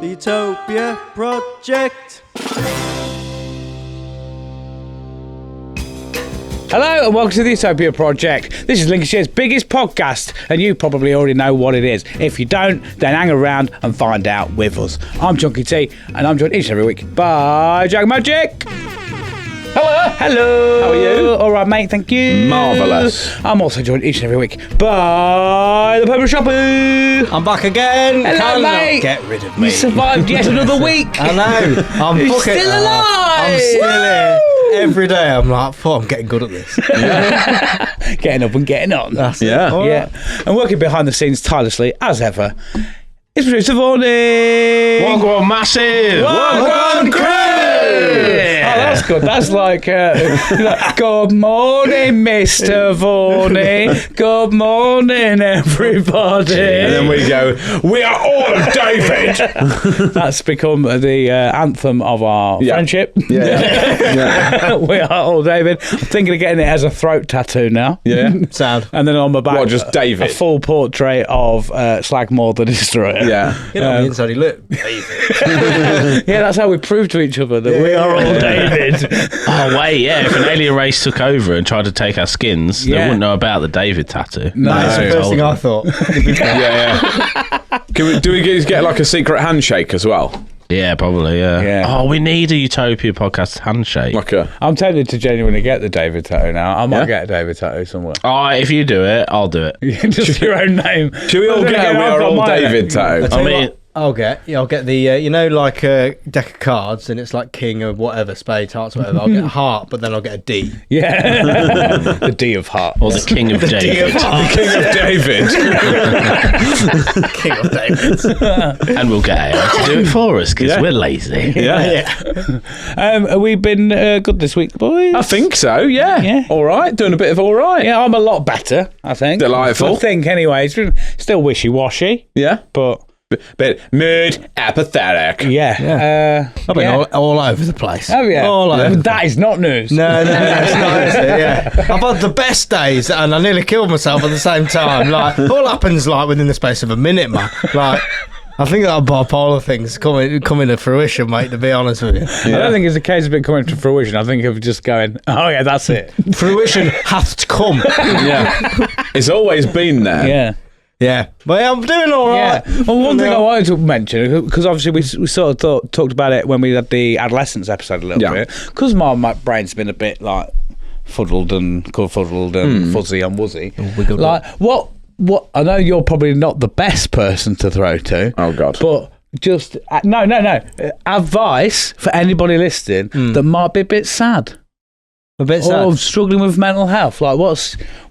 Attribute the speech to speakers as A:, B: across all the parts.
A: The Utopia Project.
B: Hello and welcome to the Utopia Project. This is Lincolnshire's biggest podcast and you probably already know what it is. If you don't, then hang around and find out with us. I'm Chunky T and I'm joined each and every week by Jack Magic. Hello. Hello.
C: How are you?
B: All right, mate. Thank you.
C: Marvellous.
B: I'm also joined each and every week by the Purple Shopper.
A: I'm back again.
B: Hello,
A: Cannot
B: mate.
A: get rid of me.
B: You survived yet another week.
A: I know. I'm
B: You're
A: fucking
B: still alive.
A: I'm still here. Every day I'm like, fuck, I'm getting good at this.
B: Getting up and getting on.
A: That's
C: Yeah.
A: it. All
B: Yeah.
A: right.
B: And working behind the scenes tirelessly, as ever, it's producer Varney.
C: Wagwan massive.
B: Wagwan crew. Oh, that's good. That's like, good morning, Mr. Varney. Good morning, everybody.
C: And then we go, we are all David.
B: That's become the anthem of our friendship.
C: Yeah.
B: We are all David. I'm thinking of getting it as a throat tattoo now.
C: Yeah.
A: Sound.
B: And then on my back,
C: What, just David?
B: a full portrait of Slagmore the Destroyer.
C: Yeah.
A: You know, on the inside, he look.
B: Yeah, that's how we prove to each other that we are all David.
D: Oh wait, yeah. If an alien race took over and tried to take our skins, they
B: Yeah.
D: wouldn't know about the David tattoo.
B: No.
A: That's the first thing I thought.
C: Yeah. Do we get like a secret handshake as well?
D: Yeah, probably. Yeah.
B: Yeah.
D: Oh, we need a Utopia podcast handshake.
C: Like a.
B: I'm tempted to genuinely get the David tattoo now. I might
C: Yeah?
B: get a David tattoo somewhere.
D: Oh, if you do it, I'll do it.
B: Just your own name.
C: Should we all
B: Then
C: get
B: again,
C: a We
B: I've
C: Are
B: got
C: All
B: my name.
C: David tattoo?
D: I mean,
A: I'll get the you know, like a deck of cards and it's like king of whatever, spade, hearts, whatever. I'll get a heart, but then I'll get a D.
B: Yeah. The D of Heart.
D: or the King of David,
C: King of David.
A: King of David.
D: and we'll get AI to do it for us because we're lazy.
C: Yeah.
B: Have we been good this week, boys?
C: I think so, yeah.
B: Yeah.
C: All right. Doing a bit of all right.
B: Yeah, I'm a lot better, I think.
C: Delightful.
B: I think, anyway. It's still wishy-washy,
C: Yeah.
B: but
C: Bit mood apathetic.
B: yeah.
A: I've been all over the place.
B: Oh, yeah.
A: All over.
B: That is not news.
A: No, it's not, is it? Yeah. I've had the best days and I nearly killed myself at the same time. Like, all happens like within the space of a minute, man. Like, I think that bipolar thing's coming to fruition, mate, to be honest with you.
B: I don't think it's a case of it coming to fruition. I think of just going, oh, yeah, that's it.
A: Fruition hath to come.
C: Yeah. It's always been there.
B: Yeah.
A: Yeah. But I'm doing all right.
B: Yeah. Well, one thing I wanted to mention, because obviously we sort of talked about it when we had the adolescence episode a little bit, because my brain's been a bit like fuddled and fuzzy and wuzzy. Like, what? I know you're probably not the best person to throw to.
C: Oh, God.
B: But just no. Advice for anybody listening that might be a bit sad.
A: A bit sad.
B: Or struggling with mental health. Like,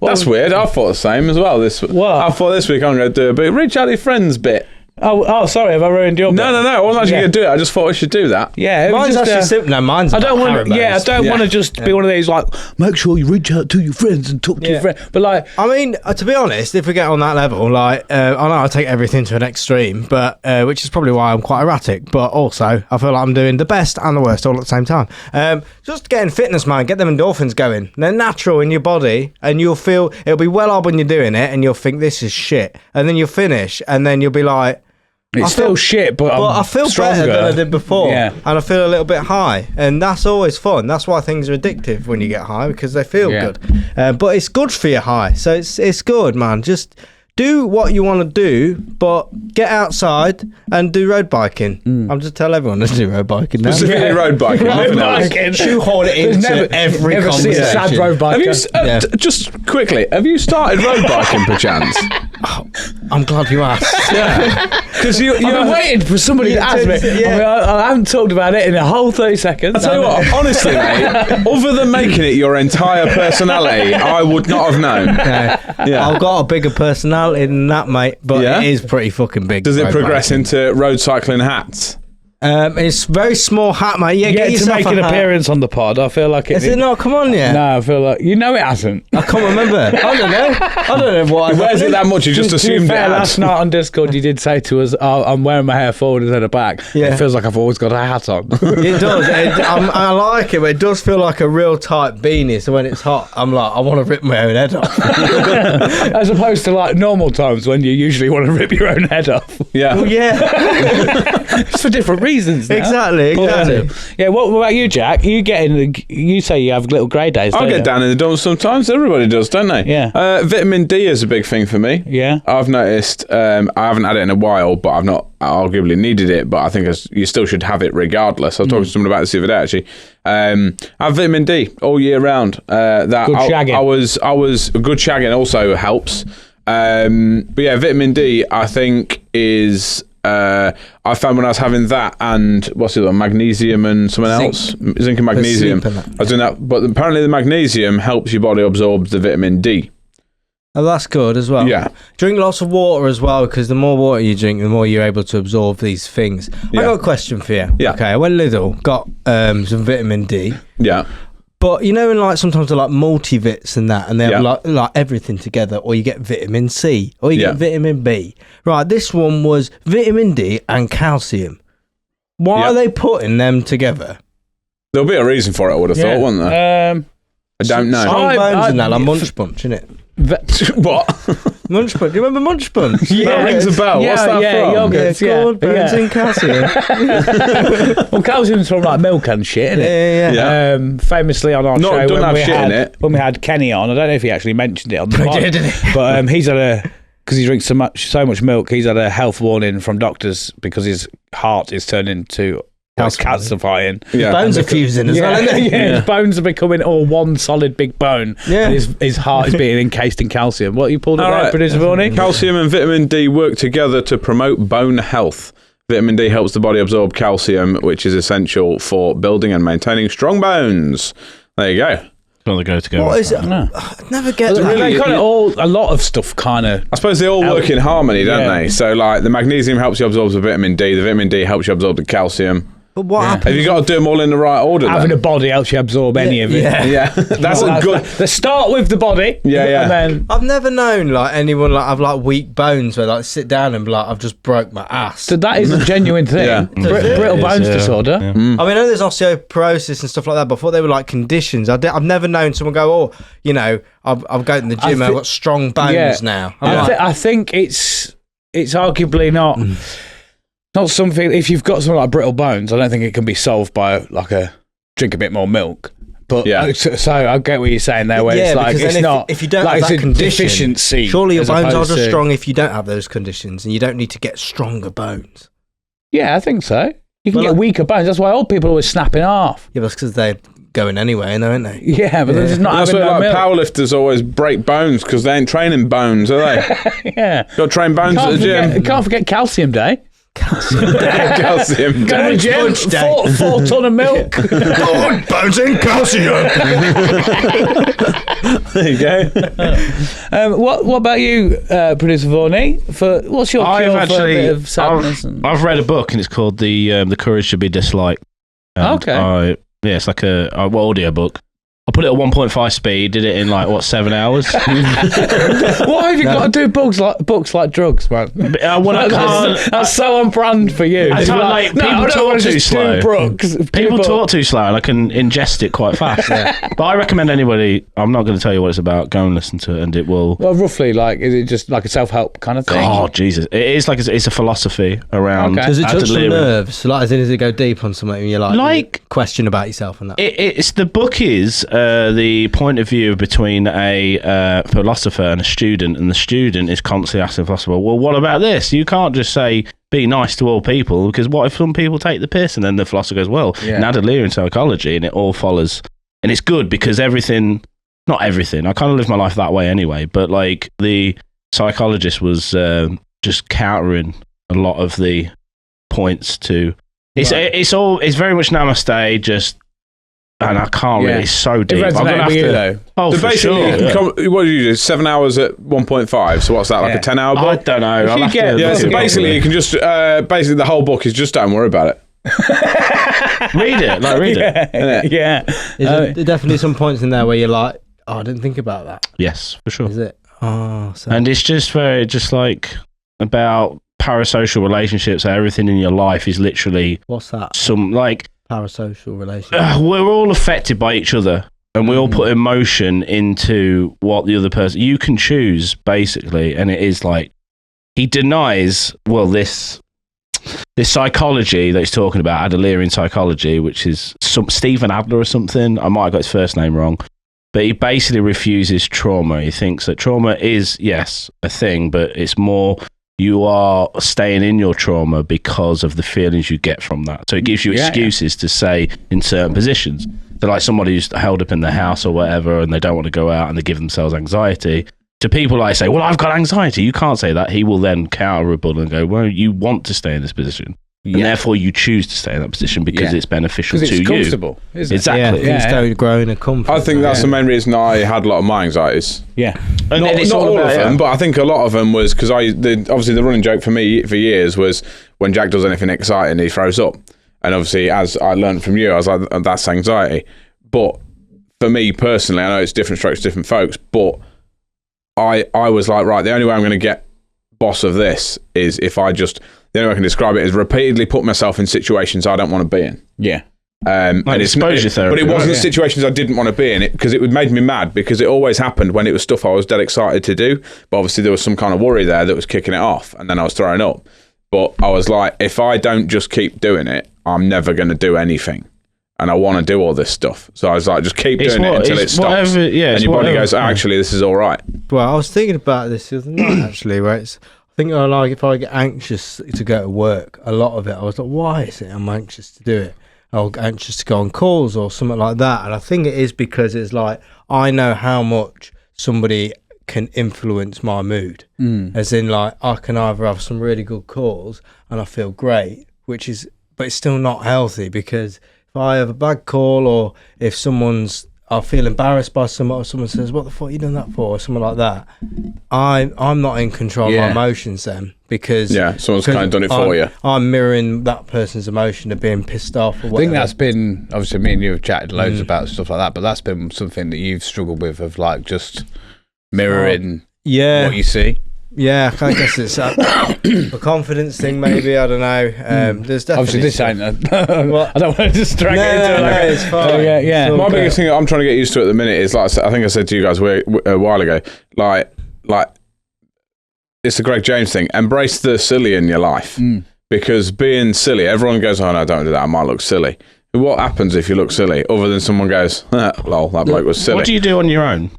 C: That's weird. I thought the same as well.
B: What?
C: I thought this week I'm going to do a bit. Reach out to your friends bit.
B: Oh, sorry, have I ruined your bit?
C: No. I wasn't actually going to do it. I just thought we should do that.
B: Yeah, it was
A: Mine's
B: just,
A: actually simple. No, mine's
B: I don't
A: about
B: want. Yeah, I don't
C: Yeah.
B: want to just be one of these like. Make sure you reach out to your friends and talk to your friends. But like,
A: I mean, to be honest, if we get on that level, like, I know I take everything to an extreme, but which is probably why I'm quite erratic. But also, I feel like I'm doing the best and the worst all at the same time. Just getting fitness, man, get them endorphins going. They're natural in your body, and you'll feel it'll be well up when you're doing it, and you'll think this is shit, and then you'll finish, and then you'll be like.
B: it's still shit, but
A: I feel
B: stronger.
A: better than I did before,
B: Yeah.
A: and I feel a little bit high, and that's always fun. That's why things are addictive when you get high, because they feel good. But it's good for your high, so it's good, man. Just do what you want to do, but get outside and do road biking. I'm just tell everyone to do road biking now.
C: Specifically road biking. nothing else.
A: Shoehorn it into every
B: never seen a sad
A: conversation.
B: road
C: Have you,
B: biker.
C: just quickly, have you started road biking perchance?
A: I'm glad you asked.
C: Because
B: I've been waiting for somebody to ask me.
A: Yeah.
B: I mean, I haven't talked about it in a whole 30 seconds.
C: I tell you what, honestly, mate, other than making it your entire personality, I would not have known. Yeah.
A: I've got a bigger personality than that, mate, but
C: Yeah?
A: it is pretty fucking big.
C: Does it
A: road
C: progress
A: biking.
C: into road cycling hats?
A: It's a very small hat, mate. Yeah,
B: Yeah,
A: get
B: to
A: yourself
B: make
A: a
B: an
A: hat.
B: appearance on the pod, I feel like
A: Is it not? Come on, yeah.
B: No, I feel like it hasn't.
A: I can't remember. I don't know what.
C: He wears it that much, he just
B: To be
C: assumed it
B: fair,
C: had.
B: last night on Discord, you did say to us, I'm wearing my hair forward instead of back.
A: Yeah.
B: It feels like I've always got a hat on.
A: It does. I like it, but it does feel like a real tight beanie. So when it's hot, I'm like, I want to rip my own head off.
B: As opposed to like normal times when you usually want to rip your own head off.
C: Yeah.
A: Well, yeah,
B: It's for different reasons. Now.
A: exactly.
B: Yeah, what about you, Jack? You say you have little grey days,
C: I
B: don't
C: get
B: you?
C: down in the dumps sometimes. Everybody does, don't they?
B: Yeah.
C: Vitamin D is a big thing for me.
B: Yeah.
C: I've noticed. I haven't had it in a while, but I've not arguably needed it. But I think you still should have it regardless. I was talking to someone about this the other day actually. I have vitamin D all year round. Good
B: shagging.
C: I was good shagging also helps. But yeah, vitamin D I think is. I found when I was having that and what's the other one? Magnesium and something else, zinc and magnesium.
A: sleep and that.
C: I was doing that, but apparently the magnesium helps your body absorb the vitamin D.
A: Oh, that's good as well.
C: Yeah.
A: Drink lots of water as well, because the more water you drink, the more you're able to absorb these things.
C: Yeah.
A: I got a question for you.
C: Yeah.
A: Okay, I went Lidl, got some vitamin D.
C: Yeah.
A: But you know, in like sometimes they're like multivits and that, and they have
C: Yeah.
A: like everything together, or you get vitamin C, or you
C: Yeah.
A: get vitamin B. Right, this one was vitamin D and calcium. Why
C: Yeah.
A: are they putting them together?
C: There'll be a reason for it, I would have thought, wouldn't there? I don't know.
A: Strong
B: I-
A: bones and that, like Munch Bunch, innit?
C: What?
A: Munch Bunch. Do you remember Munch Bunch?
C: That rings a bell. What's that from?
B: yogurts, yeah.
A: Gold, bones and calcium.
B: Well, calcium's from like milk and shit, isn't it?
A: Yeah.
C: Yeah.
B: Famously on our
C: Not-
B: show,
C: don't
B: when
C: have
B: we
C: shit in
B: had
C: it.
B: when we had Kenny on, I don't know if he actually mentioned it on the pod,
A: did,
B: but he's had because he drinks so much milk, he's had a health warning from doctors because his heart is turning to calcifying.
C: Yeah.
A: Bones are fusing as well, isn't it?
B: His bones are becoming all one solid big bone.
A: Yeah.
B: And his heart is being encased in calcium. What you pulled up
C: All
B: there,
C: right.
B: producer Vorney?
C: Calcium and vitamin D work together to promote bone health. Vitamin D helps the body absorb calcium, which is essential for building and maintaining strong bones. There you go.
D: Well, they go together.
A: What is it?
B: No.
A: I never get
B: They
A: that.
B: kind of a lot of stuff kind of.
C: I suppose they all work in harmony, don't
B: Yeah.
C: they? So, like, the magnesium helps you absorb the vitamin D. The vitamin D helps you absorb the calcium.
A: But what
C: Have
A: happens?
C: you got to do them all in the right order?
B: Having a
C: then?
B: body helps you absorb any of it.
A: Yeah.
C: Yeah, that's a good.
B: They start with the body.
C: Yeah.
B: And then
A: I've never known like anyone like have like weak bones where like sit down and be like I've just broke my ass.
B: so that is a genuine thing.
C: Yeah.
B: Brittle
D: It is,
B: bones
D: yeah.
B: disorder.
D: Yeah.
A: I mean, I know there's osteoporosis and stuff like that. But I thought they were like conditions. I've never known someone go, oh, you know, I've got in the gym and I've got strong bones now. I'm like,
B: I think it's arguably not something. If you've got something like brittle bones, I don't think it can be solved by like drink a bit more milk. But
C: Yeah.
B: so I get what you're saying there, where
A: yeah,
B: it's like
A: because
B: it's
A: then
B: not
A: if you don't
B: like
A: have
B: it's
A: that
B: a
A: condition,
B: deficiency.
A: surely your
B: as
A: bones are
B: opposed
A: just
B: to-
A: strong if you don't have those conditions, and you don't need to get stronger bones.
B: Yeah, I think so. You can
A: Well,
B: get
A: like-
B: weaker bones. That's why old people are always snapping off.
A: Yeah, that's because they're going anyway, aren't they?
B: Yeah, but they're just not
C: That's
B: having
C: why
B: no
C: like
B: milk.
C: powerlifters always break bones because they ain't training bones, are they?
B: Yeah.
C: Got to train bones at the gym.
B: Can't forget calcium day.
C: Calcium.
B: Go to the gym,
A: Lunch day.
B: 4 ton of milk.
A: Bones and calcium.
C: There you go.
B: What about you, producer Vorney? What's your
D: I've
B: cure for a
D: actually
B: bit of sadness?
D: I've read a book and it's called The Courage to Be Disliked. And
B: Okay.
D: it's like a audio book. I put it at 1.5 speed. Did it in 7 hours.
B: Why have you got to do books like drugs, man?
D: When I can't.
B: That's so on brand for you.
D: I
B: It's
D: can't,
B: like,
D: people
B: I don't
D: talk
B: wanna
D: too
B: just do
D: slow.
B: Brooks.
D: People talk too slow and I can ingest it quite fast. But I recommend anybody, I'm not going to tell you what it's about, go and listen to it and it will...
B: Well, roughly, is it just like a self-help kind of thing?
D: Oh, Jesus. It is it's a philosophy around...
B: Okay.
A: Does it
D: how
A: touch
D: to
A: the
D: live.
A: nerves? Like, as in, does it go deep on something and you're
D: Like-
A: question about yourself and that?
D: It's the book is the point of view between a philosopher and a student the student is constantly asking the philosopher, well, what about this? You can't just say be nice to all people, because what if some people take the piss? And then the philosopher goes, well, Nadler in psychology, and it all follows. And it's good because not everything, I kind of live my life that way anyway, but the psychologist was just countering a lot of the points to it's very much namaste, just, and I can't really, it's so deep.
B: It resonated with you, though.
D: Oh,
C: So
D: for
C: basically,
D: sure.
C: what do you do? 7 hours at 1.5. So what's that, like a 10-hour
D: I
C: book?
D: don't know. I'll have to
C: Yeah,
D: look
C: so
D: it up.
C: basically you can just, basically the whole book is just don't worry about it.
D: Read it.
B: Yeah.
A: Is there definitely some points in there where you're like, oh, I didn't think about that.
D: Yes, for sure.
A: Is it? Oh, so
D: And it's just very, just like about parasocial relationships. How everything in your life is literally
A: what's that?
D: some like
A: Parasocial relationship.
D: we're all affected by each other, and we all put emotion into what the other person. You can choose basically, and it is like he denies. Well, this psychology that he's talking about, Adlerian psychology, which is some Stephen Adler or something. I might have got his first name wrong. But he basically refuses trauma. He thinks that trauma is, yes, a thing, but it's more you are staying in your trauma because of the feelings you get from that. So it gives you excuses to say in certain positions. They're like somebody who's held up in the house or whatever, and they don't want to go out and they give themselves anxiety. To people like say, well, I've got anxiety. You can't say that. He will then counter rebuttal and go, well, you want to stay in this position. And therefore you choose to stay in that position because it's beneficial to you.
B: Because it's comfortable, isn't it?
D: Exactly.
A: Things don't grow in a comfort.
C: I think that's the main reason I had a lot of my anxieties.
B: Yeah.
D: And
C: Not,
D: then it's
C: not all
D: about,
C: of them, but I think a lot of them was because obviously the running joke for me for years was when Jack does anything exciting, he throws up. And obviously, as I learned from you, I was like, that's anxiety. But for me personally, I know it's different strokes, different folks, but I was like, right, the only way I'm going to get boss of this is if I just, the only way I can describe it is repeatedly put myself in situations I don't want to be in.
B: Yeah.
C: And
D: exposure therapy.
C: But it wasn't situations I didn't want to be in it because it would made me mad because it always happened when it was stuff I was dead excited to do. But obviously there was some kind of worry there that was kicking it off, and then I was throwing up. But I was like, if I don't just keep doing it, I'm never going to do anything. And I want to do all this stuff. So I was like, just keep doing it until it stops. And your body goes, actually, this is all right.
A: Well, I was thinking about this the other night, actually, where I think like if I get anxious to go to work, a lot of it, I was like, why is it I'm anxious to do it? I'm anxious to go on calls or something like that. And I think it is because it's like, I know how much somebody can influence my mood. As in, like, I can either have some really good calls and I feel great, but it's still not healthy because if I have a bad call or if I feel embarrassed by someone or someone says, what the fuck are you done that for? Or something like that. I'm not in control of my emotions then because
C: someone's kind of done it for you.
A: I'm mirroring that person's emotion of being pissed off or whatever.
B: I think that's been, obviously me and you have chatted loads about stuff like that, but that's been something that you've struggled with of like just mirroring what you see.
A: Yeah, I guess it's a confidence thing, maybe. I don't know. There's definitely
B: obviously this ain't. I don't want to just drag it into it.
A: No, it's fine.
B: Yeah.
C: My biggest thing I'm trying to get used to at the minute is, like I think I said to you guys a while ago, like it's the Greg James thing. Embrace the silly in your life because being silly, everyone goes, "Oh no, don't do that. I might look silly." What happens if you look silly? Other than someone goes, "Lol, that bloke was silly."
D: What do you do on your own?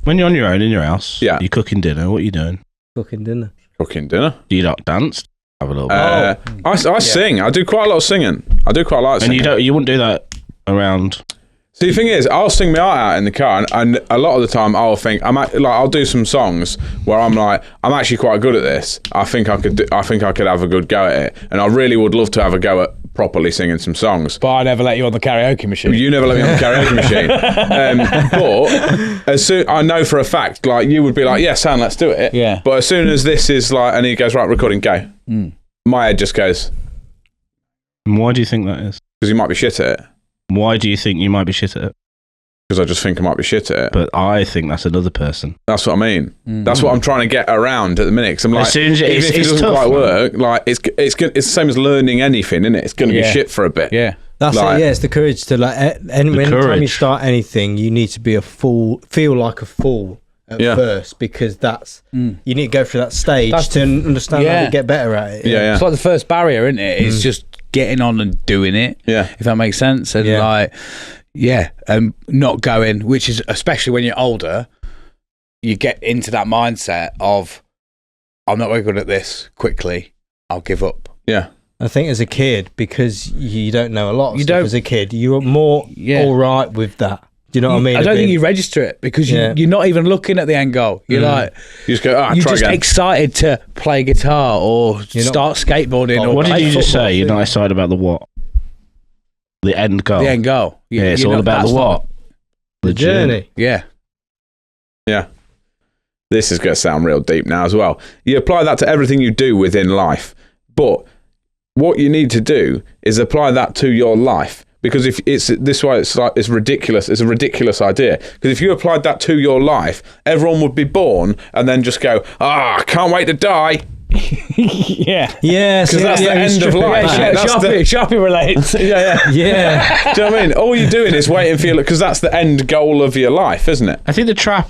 D: When you're on your own in your house,
C: you're
D: cooking dinner. What are you doing?
A: Cooking dinner.
D: Do you not dance? Have a little bit.
C: I sing. I do quite a lot of singing. I do quite a lot of singing.
D: And you wouldn't do that around.
C: See, the thing is, I'll sing my heart out in the car, and a lot of the time I'll think I'll do some songs where I'm like, I'm actually quite good at this. I think I could have a good go at it, and I really would love to have a go at properly singing some songs.
B: But I never let you on the karaoke machine.
C: You never let me on the karaoke machine. But as soon I know for a fact, like you would be like, yeah, Sam, let's do it.
B: Yeah.
C: But as soon as this is like, and he goes, right, recording, go. My head just goes.
D: And why do you think that is?
C: Because you might be shit at it.
D: Why do you think you might be shit at it?
C: Because I just think I might be shit at it.
D: But I think that's another person.
C: That's what I mean. That's what I'm trying to get around at the minute. Because I'm like,
D: as soon as
C: if it doesn't
D: tough,
C: quite work, like it's the same as learning anything, isn't it? It's going to be shit for a bit.
B: Yeah.
A: That's it. Yeah, it's the courage to anytime you start anything, you need to be feel like a fool at first because that's you need to go through that stage to understand how to get better at it.
C: Yeah.
B: It's like the first barrier, isn't it? It's just getting on and doing it.
C: Yeah.
B: If that makes sense. And not going, which is especially when you're older, you get into that mindset of I'm not very good at this quickly, I'll give up.
C: Yeah.
A: I think as a kid, because you don't know a lot of stuff as a kid, you're more all right with that. Do you know what I mean?
B: I don't think you register it because you're not even looking at the end goal. You're like,
C: you just go,
B: you're just excited to play guitar or start skateboarding. Or
D: what did you just say?
A: You're
D: not excited about the what? The end goal.
B: The end goal.
D: Yeah, it's all about the what?
A: The journey.
B: Yeah.
C: Yeah. This is going to sound real deep now as well. You apply that to everything you do within life. But what you need to do is apply that to your life. Because if it's this way, it's ridiculous. It's a ridiculous idea. Because if you applied that to your life, everyone would be born and then just go, I can't wait to die.
B: Yeah.
A: Yeah,
C: Because that's the end of life.
B: Sharpie relates.
C: Yeah.
A: Yeah.
C: Do you know what I mean? All you're doing is waiting for your, because that's the end goal of your life, isn't it?
D: I think the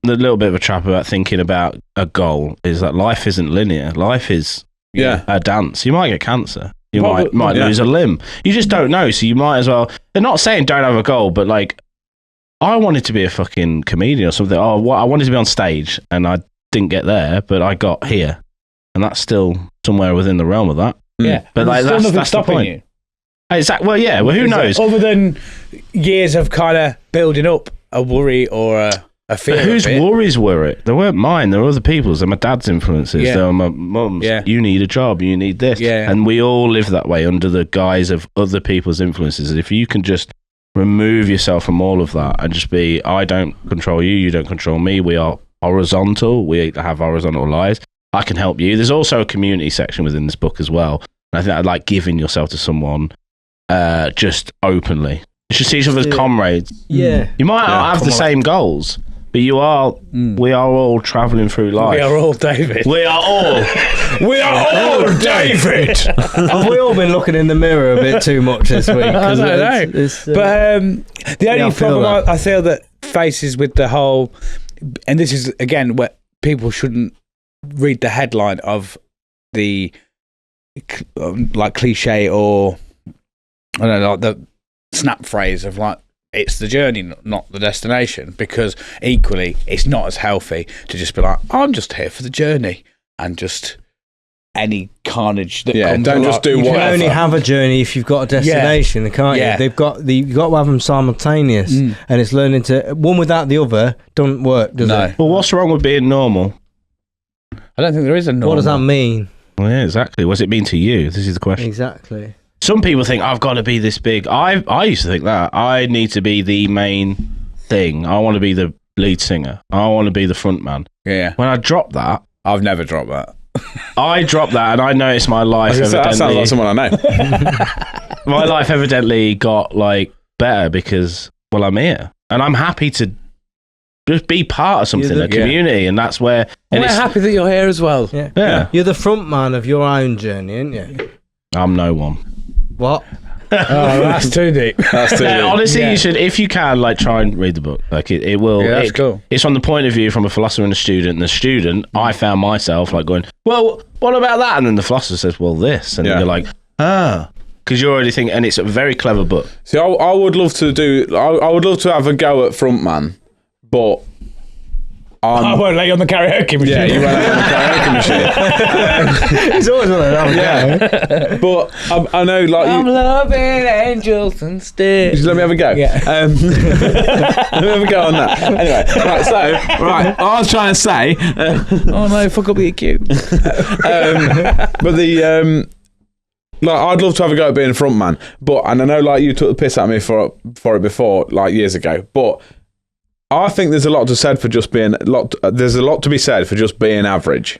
D: little bit of a trap about thinking about a goal is that life isn't linear. Life is a dance. You might get cancer. You might lose a limb. You just don't know, so you might as well... They're not saying don't have a goal, but like, I wanted to be a fucking comedian or something. I wanted to be on stage, and I didn't get there, but I got here. And that's still somewhere within the realm of that.
B: Yeah.
D: But like,
B: that's
D: that's the
B: stopping
D: point.
B: you.
D: Exactly. Well, yeah. Well, who knows?
B: Other than years of kind of building up a worry or a fear.
D: But whose worries were it? They weren't mine. They were other people's. They're my dad's influences.
B: Yeah.
D: They were my mum's.
B: Yeah.
D: You need a job. You need this.
B: Yeah.
D: And we all live that way under the guise of other people's influences. And if you can just remove yourself from all of that and just be, I don't control you. You don't control me. We are horizontal. We have horizontal lives. I can help you. There's also a community section within this book as well. And I think I'd like giving yourself to someone just openly. You should see each other as comrades.
A: Yeah.
D: You might not have the same goals. But we are all travelling through life.
B: We are all David.
D: We are all
C: David.
A: Have we all been looking in the mirror a bit too much this week?
B: I don't know. But the only problem I feel that faces with the whole, and this is again where people shouldn't read the headline of the like cliche or I don't know, like the snap phrase of like, it's the journey, not the destination, because equally it's not as healthy to just be like, I'm just here for the journey and just any carnage that comes.
C: Don't just do
A: you
C: whatever.
A: You can only have a journey if you've got a destination, can't you? You've got to have them simultaneous, and it's learning to one without the other don't work, does it?
D: Well, what's wrong with being normal?
B: I don't think there is a normal.
A: What does that mean?
D: Well, yeah, exactly. What does it mean to you? This is the question.
A: Exactly.
D: Some people think I've got to be this big. I used to think that I need to be the main thing. I want to be the lead singer. I want to be the front man.
B: Yeah.
D: When I dropped that,
B: I've never dropped that.
D: I dropped that, and I noticed my life.
C: That sounds like someone I know.
D: My life evidently got like better because I'm here, and I'm happy to just be part of something, a community, and that's where. And
B: we're happy that you're here as well.
A: Yeah. You're the front man of your own journey, aren't you?
D: I'm no one.
A: What?
B: Oh, that's too deep.
C: That's too deep.
D: Honestly, you should, if you can, like, try and read the book. Like, it will.
B: Yeah, that's cool.
D: It's from the point of view from a philosopher and a student. And the student, I found myself like going, well, what about that? And then the philosopher says, well, this, and then you're like, because you're already thinking, and it's a very clever book.
C: See, I would love to do. I would love to have a go at frontman, but.
B: I won't let you on the karaoke machine.
C: Yeah, you won't let me on the karaoke machine.
A: He's always one of them.
C: But I know, like,
B: I'm loving angels and stairs.
C: Just let me have a go.
B: Yeah.
C: Let me have a go on that. Anyway, I was trying to say.
B: Oh no, fuck up the EQ.
C: But the like, I'd love to have a go at being a front man, and I know, like, you took the piss at me for it before, like, years ago, but. I think there's a lot to said for just being there's a lot to be said for just being average.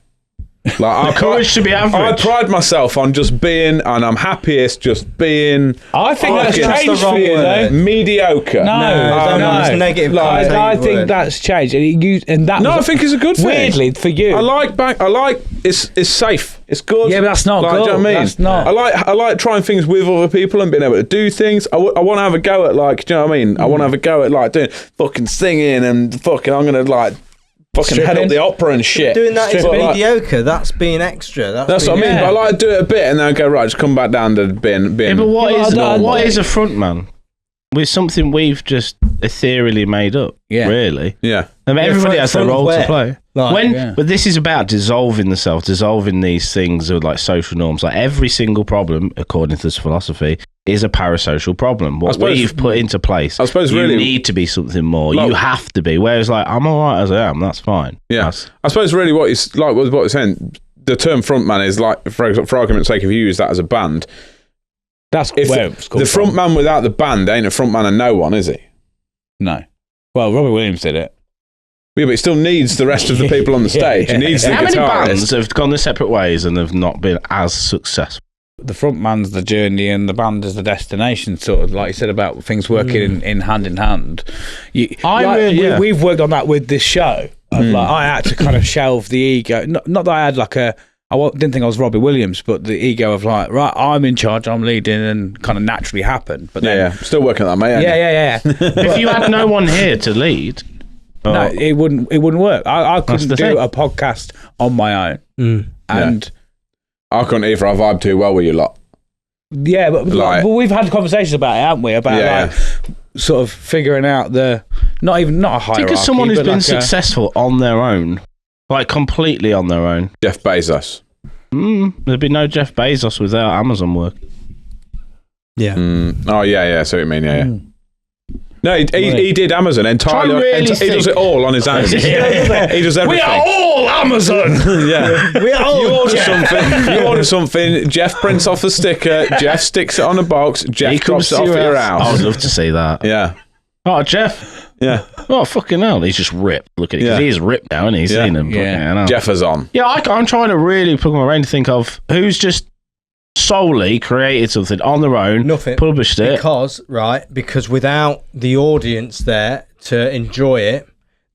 C: Like,
D: courage to be average.
C: I pride myself on just being, and I'm happiest just being.
B: I think that's changed for you, though.
C: Mediocre.
B: No.
A: It's negative.
B: Like, I think that's changed, and that.
C: No, I think it's a good thing.
B: Weirdly for you,
C: I like it's safe. It's good.
B: Yeah, but that's not
C: good.
B: good.
C: Do you know what I mean?
B: That's not.
C: I like trying things with other people and being able to do things. I want to have a go at, like, do you know what I mean? I want to have a go at, like, doing fucking singing and fucking. I'm gonna, like. Fucking head up the opera and shit.
A: Doing that is
C: Like,
A: mediocre. That's being extra.
C: that's what I mean. But I like to do it a bit and then I go, right, just come back down to being.
D: Yeah, but what is a front man? With something we've just ethereally made up.
B: Yeah.
D: Really.
C: Yeah.
D: I mean, everybody has their role to play.
A: Like,
D: But this is about dissolving the self, dissolving these things of like social norms. Like every single problem, according to this philosophy, is a parasocial problem. What we've put into place.
C: I suppose
D: you
C: really
D: need to be something more. You have to be. Whereas, like, I'm all right as I am. That's fine.
C: Yeah. I suppose really what you're saying, the term frontman is like, for argument's sake, if you use that as a band,
B: that's where it's called
C: the front man without the band ain't a front man and no one, is he?
B: No. Well, Robbie Williams did it.
C: Yeah, but he still needs the rest of the people on the stage. He needs the
D: How many
C: guitarist.
D: bands have gone their separate ways and have not been as successful?
B: the front man's the journey and the band is the destination, sort of like you said about things working in hand in hand. We've worked on that with this show. I had to kind of shelve the ego. Not that I had like didn't think I was Robbie Williams, but the ego of like, right, I'm in charge, I'm leading, and kind of naturally happened. But then,
C: still working on that, mate.
B: Yeah.
D: If you had no one here to lead,
B: no, it wouldn't work. I couldn't do a podcast on my own, and
C: I couldn't either. I vibe too well with you lot.
B: Yeah, but we've had conversations about it, haven't we? About sort of figuring out not a hierarchy.
D: Think of someone who's
B: but
D: been
B: like
D: successful on their own, like completely on their own.
C: Jeff Bezos.
D: There'd be no Jeff Bezos without Amazon work.
A: Yeah.
C: Oh yeah. So you mean No, he did Amazon entirely. He does it all on his own. He does everything.
B: We are all Amazon.
C: We are all. You order something. Jeff prints off the sticker. Jeff sticks it on a box. Jeff drops it off at your house.
D: I would love to see that.
C: Yeah.
D: Oh, Jeff.
C: Yeah.
D: Oh, fucking hell. He's just ripped. Look at it. Because he's ripped now, and he's seen him.
B: Yeah.
C: Jeff is on.
D: Yeah, I'm trying to really put my brain to think of who's just solely created something on their own, published it.
A: Because without the audience there to enjoy it,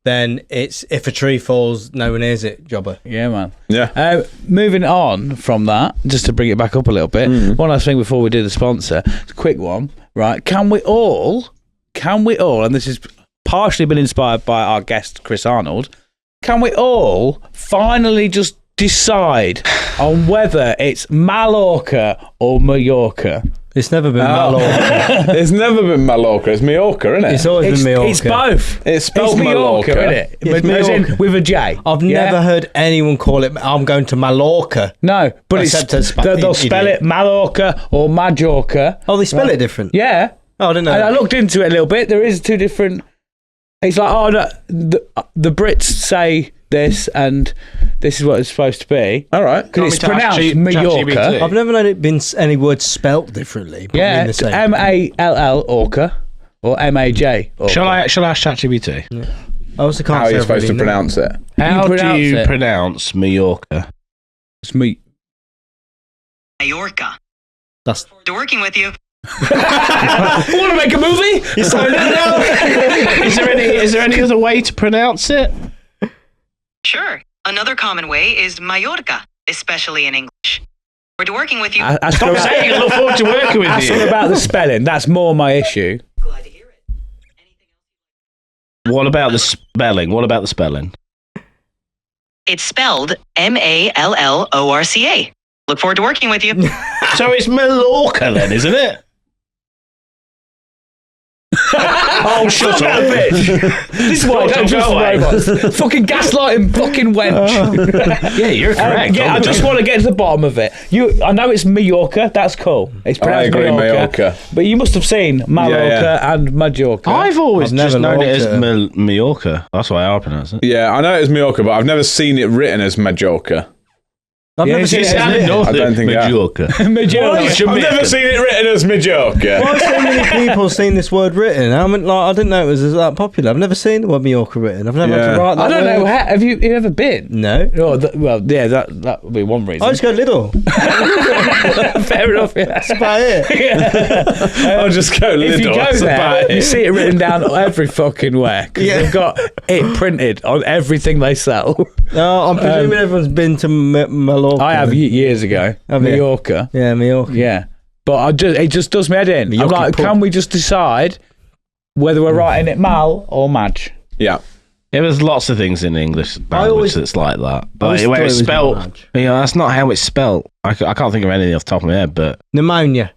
A: then it's if a tree falls, no one hears it, jobber.
B: Yeah, man.
C: Yeah.
B: Moving on from that, just to bring it back up a little bit, one last thing before we do the sponsor, it's a quick one, right? Can we all, and this has partially been inspired by our guest, Chris Arnold, can we all finally just decide on whether it's Mallorca or Mallorca?
A: It's never been Mallorca.
C: It's never been Mallorca. It's Mallorca, isn't it?
A: It's always been Mallorca.
B: It's both.
C: It's spelled Mallorca,
B: isn't it?
A: It's Mallorca.
B: With a J.
A: I've never heard anyone call it, I'm going to Mallorca.
B: No, but they'll spell it Mallorca or Majorca.
A: Oh, they spell it different?
B: Yeah.
A: Oh, I didn't know.
B: And I looked into it a little bit. There is two different... It's like, no, the Brits say this and this is what it's supposed to be.
C: All right.
B: Because it's pronounced Mallorca.
A: I've never known it been any word spelt differently. But
B: yeah,
A: the same.
B: M-A-L-L Orca or M-A-J Orca.
D: Shall I ask ChatGPT?
A: Yeah. I also can't
C: How are you supposed to pronounce it?
D: How do you pronounce Mallorca?
B: It's me.
E: Mallorca.
A: That's
E: To working with you.
B: Want to make a movie?
A: you signed it now.
D: Is there any other way to pronounce it?
E: Sure. Another common way is Mallorca, especially in English. We're to working with you.
D: Stop saying I look forward to working with
B: That's
D: you.
B: all about the spelling. That's more my issue.
E: Glad to hear it. Anything else?
D: What about the spelling?
E: It's spelled Mallorca. Look forward to working with you.
D: So it's Mallorca then, isn't it? Oh, shut up, bitch.
B: This is why I don't trust robots. Fucking gaslighting fucking wench.
D: Yeah, you're correct.
B: I just want to get to the bottom of it. I know it's Mallorca. That's cool. It's pronounced Mallorca. But you must have seen Mallorca and Majorca.
D: I've always
A: never
D: just known it as
A: Mallorca.
D: Mallorca. That's why I pronounce it.
C: Yeah, I know it's Mallorca, but I've never seen it written as Majorca.
A: I've never seen it.
C: I don't think
D: Majorca.
C: I've never seen it written as Majorca.
A: Why have so many people seen this word written? I didn't know it was that popular. I've never seen the word Mallorca written. I've never had to write that.
B: I don't
A: word.
B: know. Have you ever been?
A: No.
B: Oh, that would be one reason.
A: I just go Lidl.
B: Fair enough. Yeah.
A: That's about it.
C: I'll just go Lidl.
B: If you go there, you see it written down every fucking where.
A: Yeah.
B: They've got it printed on everything they sell.
A: No, I'm presuming everyone's been to Mallorca.
B: I have years ago.
A: Have you?
B: Mallorca.
A: Yeah, Mallorca.
B: Yeah. But it just does me head in.
A: Mallorca
B: I'm like,
A: pub.
B: can we just decide whether we're writing it Mal or Madge?
C: Yeah.
D: Yeah, there's lots of things in English language that's like that. But where it's spelled, that's not how it's spelled. I can't think of anything off the top of my head, but...
A: Pneumonia.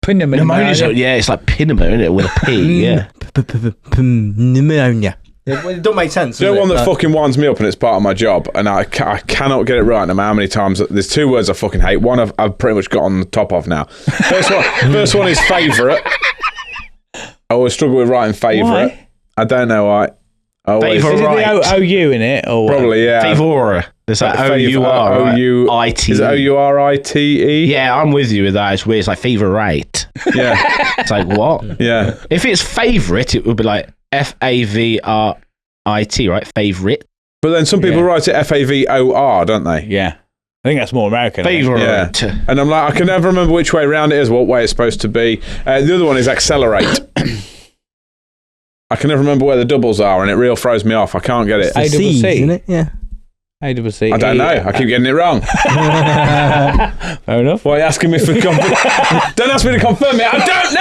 D: Yeah, it's like Pinama, isn't it? With a P, yeah.
A: Pneumonia. It don't make sense.
C: You know one that fucking winds me up and it's part of my job and I cannot get it right no matter how many times. There's two words I fucking hate. One I've pretty much got on the top of now. First one is favourite. I always struggle with writing favourite.
B: Why?
C: I don't know why. Always.
B: Is it the OU in it? Or what?
C: Probably, yeah.
D: Favour. There's that O-U-R-I-T-E.
C: Is it O-U-R-I-T-E?
D: Yeah, I'm with you with that. It's weird. It's like favourite.
C: Yeah.
D: It's like, what?
C: Yeah.
D: If it's favourite, it would be like F-A-V-R-I-T, right? Favourite.
C: But then some people write it F-A-V-O-R, don't they?
B: Yeah. I think that's more American.
D: Favourite.
C: Yeah. And I'm like, I can never remember which way around it is, what way it's supposed to be. The other one is accelerate. I can never remember where the doubles are, and it real throws me off. I can't get it.
B: AWC,
A: isn't it? Yeah.
B: AWC.
C: I don't know. I keep getting it wrong.
B: Fair enough.
C: Why are you asking me for confirm? Don't ask me to confirm it. I don't know.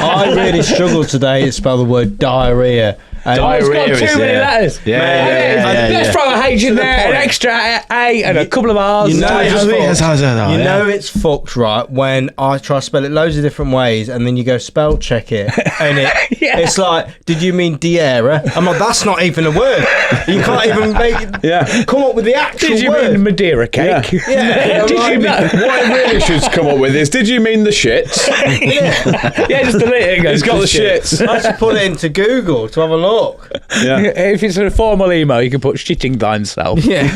A: I really struggled today to spell the word diarrhea. And
B: It's got too many letters. Let's throw a H in there, an extra A, and a couple of R's.
A: You know,
B: Just fucked.
A: you know it's fucked, right? When I try to spell it loads of different ways, and then you go spell check it, and it's like, did you mean Diera? I'm like, that's not even a word. You can't even come up with the actual
B: Did you
A: word.
B: mean Madeira cake?
A: Yeah.
B: Did you mean
C: What it really should come up with is, did you mean the shits?
B: Yeah, just delete it.
C: He's got the shits.
A: I just put it into Google to have a look.
C: Yeah.
B: If it's a formal email, you can put shitting thyself.
A: Yeah.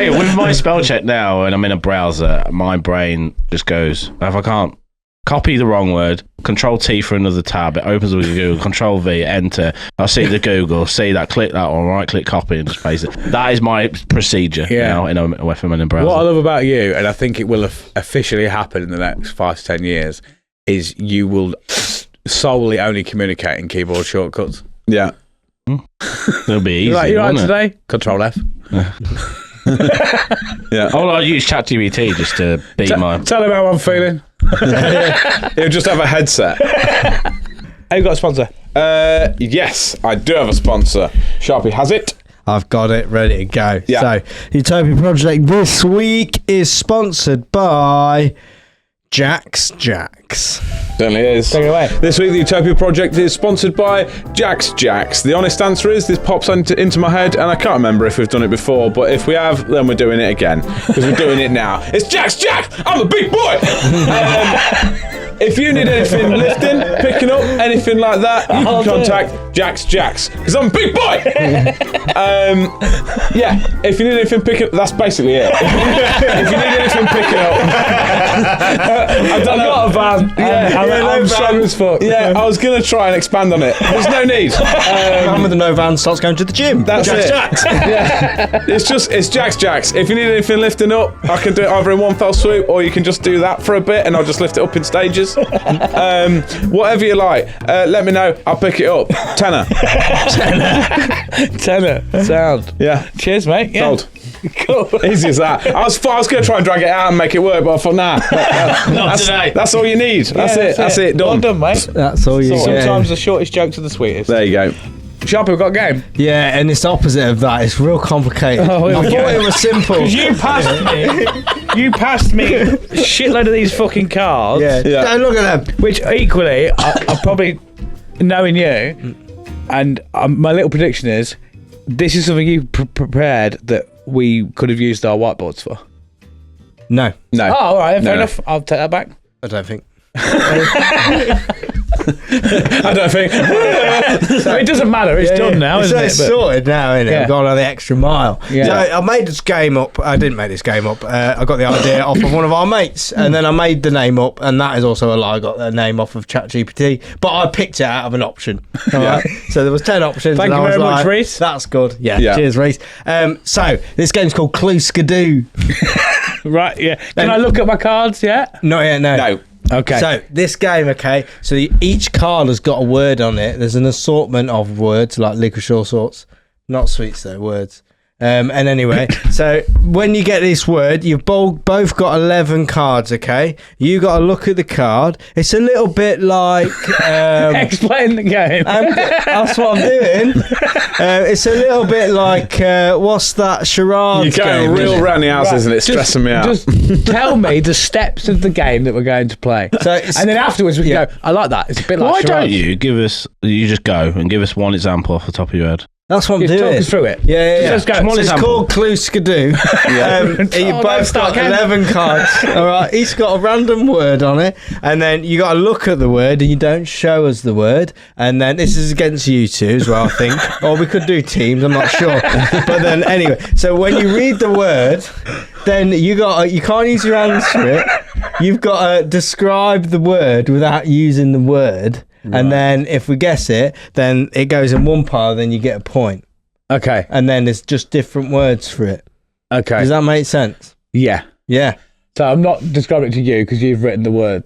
D: With my spell check now, and I'm in a browser, my brain just goes, if I can't copy the wrong word, Control T for another tab, it opens with Google, Control V, enter, I see the Google, see that, click that one, right click copy and just paste it. That is my procedure now if I'm in a browser.
B: What I love about you, and I think it will officially happen in the next 5 to 10 years, is you will solely only communicate in keyboard shortcuts.
C: Yeah.
D: It'll be easy.
B: You're right
D: won't it?
B: today? Control F.
C: Yeah.
D: I'll use ChatGPT just to beat my...
B: Tell him how I'm feeling.
C: He'll just have a headset.
B: Have you got a sponsor?
C: Yes, I do have a sponsor. Sharpie has it.
A: I've got it ready to go.
C: Yeah.
A: So, Utopia Project this week is sponsored by Jack's.
C: Certainly is.
B: Take it away.
C: This week, the Utopia Project is sponsored by Jack's. The honest answer is this pops into my head, and I can't remember if we've done it before, but if we have, then we're doing it again, because we're doing it now. It's Jack's. I'm a big boy. If you need anything lifting, picking up, anything like that, you can contact Jack's, because I'm a big boy. If you need anything picking up, that's basically it. If you need anything picking up, I've got a van. I'm strong as fuck. Yeah, I was going to try and expand on it. There's no need.
A: Man with a no van starts going to the gym.
C: That's
A: Jack's.
C: Yeah. It's Jack's. If you need anything lifting up, I can do it either in one fell swoop, or you can just do that for a bit and I'll just lift it up in stages. Whatever you like. Let me know. I'll pick it up. Tenner.
B: Sound.
C: Yeah.
B: Cheers, mate. Yeah.
C: Sold.
B: Cool.
C: Easy as that. I was going to try and drag it out and make it work, but I thought,
D: Not today.
C: That's all you need. That's it. Done.
B: Well done, mate.
A: That's all you
B: Sometimes the shortest jokes are the sweetest.
C: There you go.
B: Sharpie, we've got a game.
A: Yeah, and it's the opposite of that. It's real complicated.
B: Oh,
A: I thought it was simple.
B: You passed me a shitload of these fucking cards.
A: Yeah. Don't look at them.
B: Which equally, I probably, knowing you, and my little prediction is, this is something you prepared that we could have used our whiteboards for.
A: No,
C: No.
B: Oh, all right, fair
C: No.
B: enough. I'll take that back.
A: I don't think.
C: I don't think.
B: It doesn't matter. It's done now, isn't it?
A: It's sorted now, isn't it?
B: Yeah.
A: I've gone on the extra mile.
B: Yeah.
A: So I made this game up. I didn't make this game up. I got the idea off of one of our mates, and then I made the name up, and that is also a lie. I got the name off of ChatGPT, but I picked it out of an option. All right? So there was 10 options.
B: Thank
A: and
B: you
A: I was
B: very much,
A: like,
B: Reese.
A: That's good. Yeah.
C: Yeah.
A: Cheers, Reese. So this game's called Clue Skidoo.
B: Right, yeah. Can I look at my cards yet?
A: Not yet, no.
C: No.
B: Okay.
A: So this game, okay. So each card has got a word on it. There's an assortment of words like licorice all sorts, not sweets though, words. And anyway, so when you get this word, you've both got 11 cards, okay? You got to look at the card. It's a little bit like...
B: Explain the game.
A: that's what I'm doing. It's a little bit like, what's that charade?
C: You're going
A: game,
C: real
A: isn't it?
C: round the house, isn't it? It's stressing me out.
B: Just tell me the steps of the game that we're going to play.
A: So it's-
B: and then afterwards we can go, I like that. It's a bit like
D: Why don't
B: charades.
D: you just go and give us one example off the top of your head?
A: That's what I'm
B: Just
A: doing.
B: talk us through it.
A: Yeah.
B: Let's go.
A: So
B: Small
A: it's
D: example.
A: called Clue Skidoo. You both got
B: again.
A: 11 cards. All right. Each got a random word on it, and then you got to look at the word, and you don't show us the word. And then this is against you two as well, I think. Or we could do teams. I'm not sure. But then anyway, so when you read the word, then you can't use your hands for it. You've got to describe the word without using the word. Right. And then if we guess it, then it goes in one pile, then you get a point.
B: Okay.
A: And then there's just different words for it.
B: Okay.
A: Does that make sense?
B: Yeah.
A: Yeah.
B: So I'm not describing it to you because you've written the words.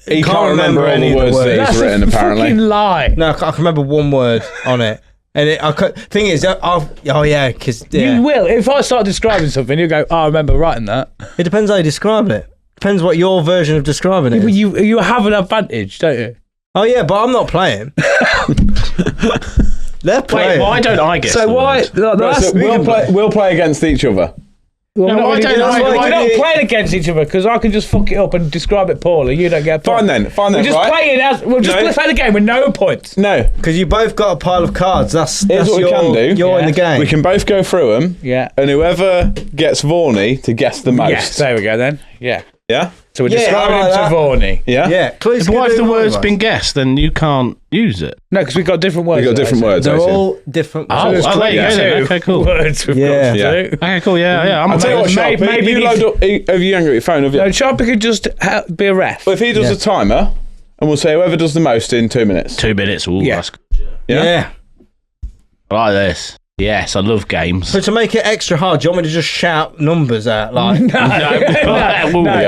A: He
C: can't remember
A: any
C: all
A: of
C: the words that
B: That's
C: he's written,
B: a
C: apparently.
B: fucking lie.
A: No, I can remember one word on it. And thing is, because
B: You will. If I start describing something, you go, I remember writing that.
A: it depends how you describe it. Depends what your version of describing it
B: But
A: is.
B: you have an advantage, don't you?
A: Oh yeah, but I'm not playing. They're
D: Wait,
A: playing.
D: why don't I get
B: So why?
C: Right, so we'll play against each other.
B: Well,
D: No, why don't I-
B: we're
D: why
B: not
A: don't-
B: playing against each other because I can just fuck it up and describe it poorly. You don't get a point.
C: Fine then,
B: We're just
C: right?
B: playing as we'll just
C: No.
B: play the game with no points.
C: No,
A: Because you both got a pile of cards. That's
C: what we
A: your,
C: can do.
A: You're in the game.
C: we can both go through them,
B: Yeah.
C: and whoever gets Vorney to guess the most.
B: Yes. There we go then. Yeah.
C: Yeah?
B: So we're
A: Yeah,
B: describing
A: I like
B: him
A: that.
B: to Vorney.
C: Yeah?
A: Yeah. Clues.
D: But what if the word's
A: been?
D: been guessed? Then you can't use it.
B: No, because we've got different words.
C: We got different words.
A: They're
C: I see.
A: all different.
D: Oh,
A: words.
D: there you go. Then. Okay, cool.
B: Words we've
A: Yeah.
B: got
C: Yeah.
B: to do.
D: Okay, cool. Yeah. I'm
C: I'll tell you what,
B: Maybe-
C: Sharp,
B: maybe
C: you
B: these-
C: load up. Have you got your phone? Have you?
B: No, Sharpie could just be a ref.
C: Well, if he does
A: Yeah.
C: a timer, and we'll say whoever does the most in 2 minutes.
D: 2 minutes. Ooh,
B: Yeah.
D: that's good.
A: Yeah.
D: I like this. Yes, I love games.
A: So to make it extra hard, do you want me to just shout numbers out like
D: No.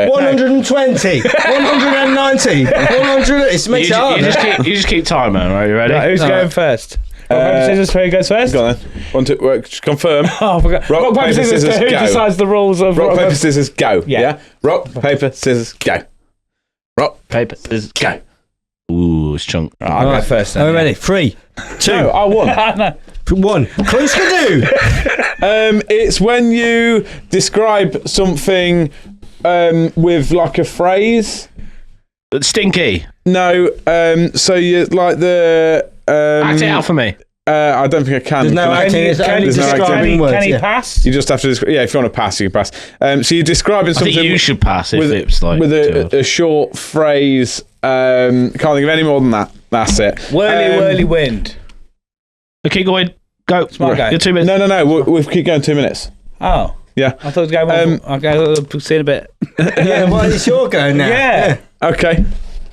A: 120, 190, 100? It makes it hard.
D: You just keep timer. Are you ready?
B: Right, who's going first? Rock, paper, scissors, who goes first?
C: Go on then. Want to just confirm?
B: Oh, I forgot.
C: Rock, paper, scissors,
B: Who
C: go.
B: decides the rules of
C: Rock, paper, scissors, go.
B: Yeah.
C: Yeah. Rock, paper, scissors, go. Rock.
D: Paper, scissors, go. Ooh, it's chunk.
B: I'll go first then.
A: Are we ready? 3, 2,
C: No, I won.
B: No.
A: 1. Clues can do.
C: It's when you describe something with like a phrase.
D: Stinky.
C: No, so you like the.
D: Act it out for me.
C: I don't think I can.
A: There's no
C: Can I?
A: acting. It's only
C: There's no acting.
A: describing words.
B: Can he
A: yeah.
B: pass?
C: You just have to. Yeah, if you want to pass, you can pass. So you're describing
D: I
C: something.
D: think you should pass if it's like
C: with
D: too hard.
C: a short phrase. Can't think of any more than that. That's it.
B: Whirly wind.
D: Okay, go ahead. Go.
B: Smart guy.
D: You're 2 minutes.
C: No. We'll keep going 2 minutes.
B: Oh.
C: Yeah.
B: I thought it was going on. Okay, see in a bit.
A: Yeah, well, it's your go now.
B: Yeah.
C: Okay.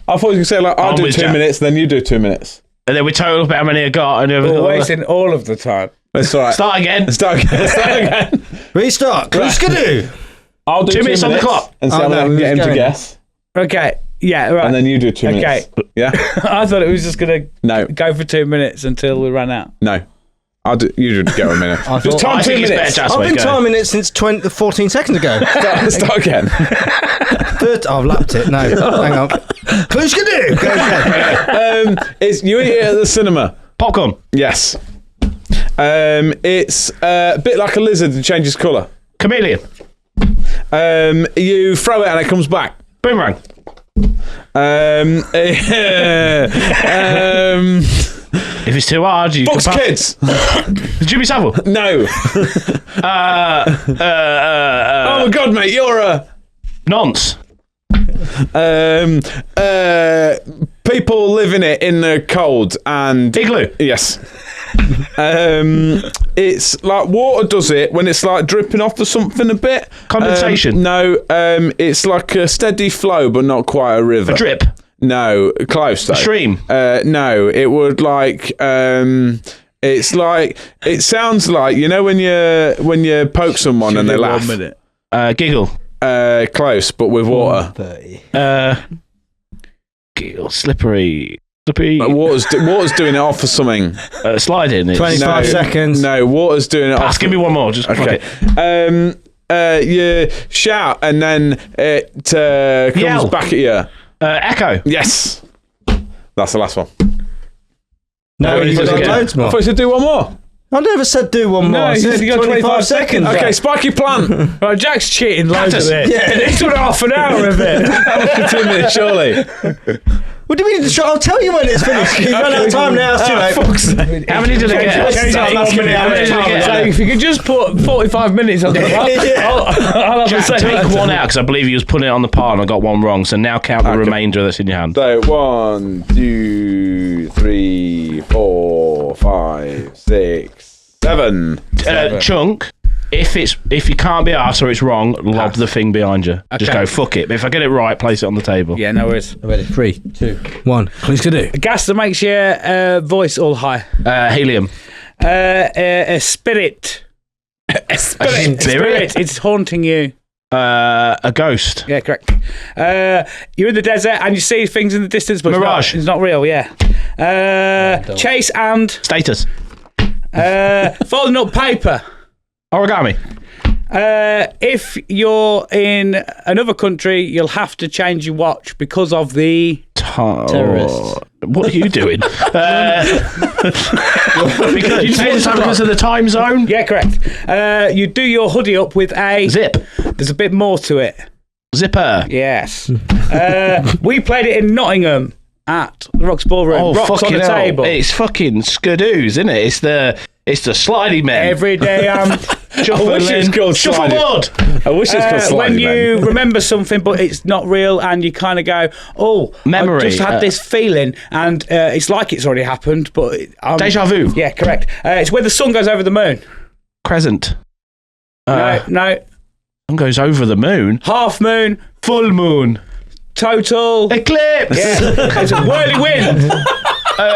C: I thought you could say like I'll
D: I'm
C: do
D: with
C: 2
D: Jack.
C: minutes, then you do 2 minutes.
D: And then we total up how many I got. And
B: We're wasting all of the time.
C: That's all right.
D: Start again.
C: Start again.
A: Restart. Clues can do.
C: I'll do
D: 2 minutes on the clock.
C: and see
A: Oh,
C: how
A: no,
C: long I can
A: who's
C: get him to
A: going?
C: guess,
B: Okay. Yeah, right.
C: and then you do 2
B: Okay.
C: minutes. Yeah.
B: I thought it was just going to
C: No.
B: go for 2 minutes until we ran out.
C: No. I'll do. You do go a minute.
A: I
C: Just
A: thought-
C: time
D: I
C: 2
D: think it's better
C: minutes.
D: just
A: I've
D: way
A: been
D: go.
A: timing it since 14 seconds ago.
C: Start again.
A: I've lapped it. No, hang on. Clues can do. Go ahead.
C: It's you eat it at the cinema.
D: Popcorn.
C: Yes. It's a bit like a lizard that changes colour.
D: Chameleon.
C: You throw it and it comes back.
D: Boomerang. If it's too hard, you
C: Fox
D: can pass.
C: Kids.
D: Jimmy Savile.
C: No. Oh my God, mate, you're a.
D: Nonce.
C: People live in it in the cold and
D: Igloo.
C: yes. It's like water does it when it's like dripping off or something a bit.
D: Condensation.
C: No, it's like a steady flow but not quite a river.
D: A drip.
C: No, close though.
D: Stream.
C: No, it would like it's like it sounds like you know when you poke someone and they laugh.
B: 1 minute.
D: Giggle.
C: Close, but with water.
A: 30.
D: Giggle. Slippery. Slippery.
C: Water's doing it off for something.
D: Sliding. It's
A: 25 seconds.
C: No, water's doing it
D: Pass,
C: off.
D: give me one more. Just fuck
C: Okay.
D: it.
C: You shout and then it comes
D: Yell.
C: back at you.
D: Echo.
C: Yes. That's the last one.
A: No,
D: you
A: you've
D: just
A: got
D: get-
A: loads
C: I
A: more.
C: thought you said do one more.
A: I never said do one more.
B: No,
A: I
B: you
A: said
B: said you got 25 seconds.
C: Okay,
B: Right.
C: spiky plant.
B: Right, Jack's cheating loads of
D: Cactus.
B: this.
A: Yeah.
B: It's got half an hour of it.
C: For 2 minutes, surely.
A: What do you mean? I'll tell you when it's finished. You've run out of time now. It's too late.
D: How many did I get?
A: Change that last minute.
D: How many did I
B: So
D: get?
B: if you could just put 45 minutes on the clock,
A: Yeah.
B: I'll have
D: Jack,
B: the same.
D: take one out because I believe you was putting it on the pile and I got one wrong. So now count the
C: Okay.
D: remainder that's in your hand.
C: So 1, 2, 3, 4, 5, 6, 7.
D: Chunk. If you can't be arsed or it's wrong, lob the thing behind you. Just
B: Okay.
D: go fuck it. But if I get it right, place it on the table.
B: Yeah, no worries.
A: Ready? 3, 2, 1. Please can do.
B: A gas that makes your voice all high.
D: Helium.
B: A spirit. Spirit. It's haunting you.
D: A ghost.
B: Yeah, correct. You're in the desert and you see things in the distance, but
D: Mirage.
B: It's not real. Yeah. Chase and
D: Status.
B: folding up paper.
D: Origami.
B: If you're in another country, you'll have to change your watch because of the
A: Terrorists.
D: What are you doing? Because of the time zone?
B: Yeah, correct. You do your hoodie up with a
D: Zip.
B: There's a bit more to it.
D: Zipper.
B: Yes. We played it in Nottingham at the Rocks Ballroom.
D: Oh,
B: Rocks on the
D: hell.
B: table.
D: It's fucking Skadoos, isn't it? It's the slidey men.
B: Every day I'm
C: I wish it was called sliding.
D: Shuffleboard.
C: I wish it was called sliding.
B: when you remember something but it's not real and you kind of go,
D: Memory.
B: I just had this feeling and it's like it's already happened, but
D: Deja vu.
B: Yeah, correct. It's when the sun goes over the moon.
D: Crescent.
B: No.
D: Sun goes over the moon.
B: Half moon.
D: Full moon.
B: Total
D: Eclipse.
B: Yeah. It's a whirly wind.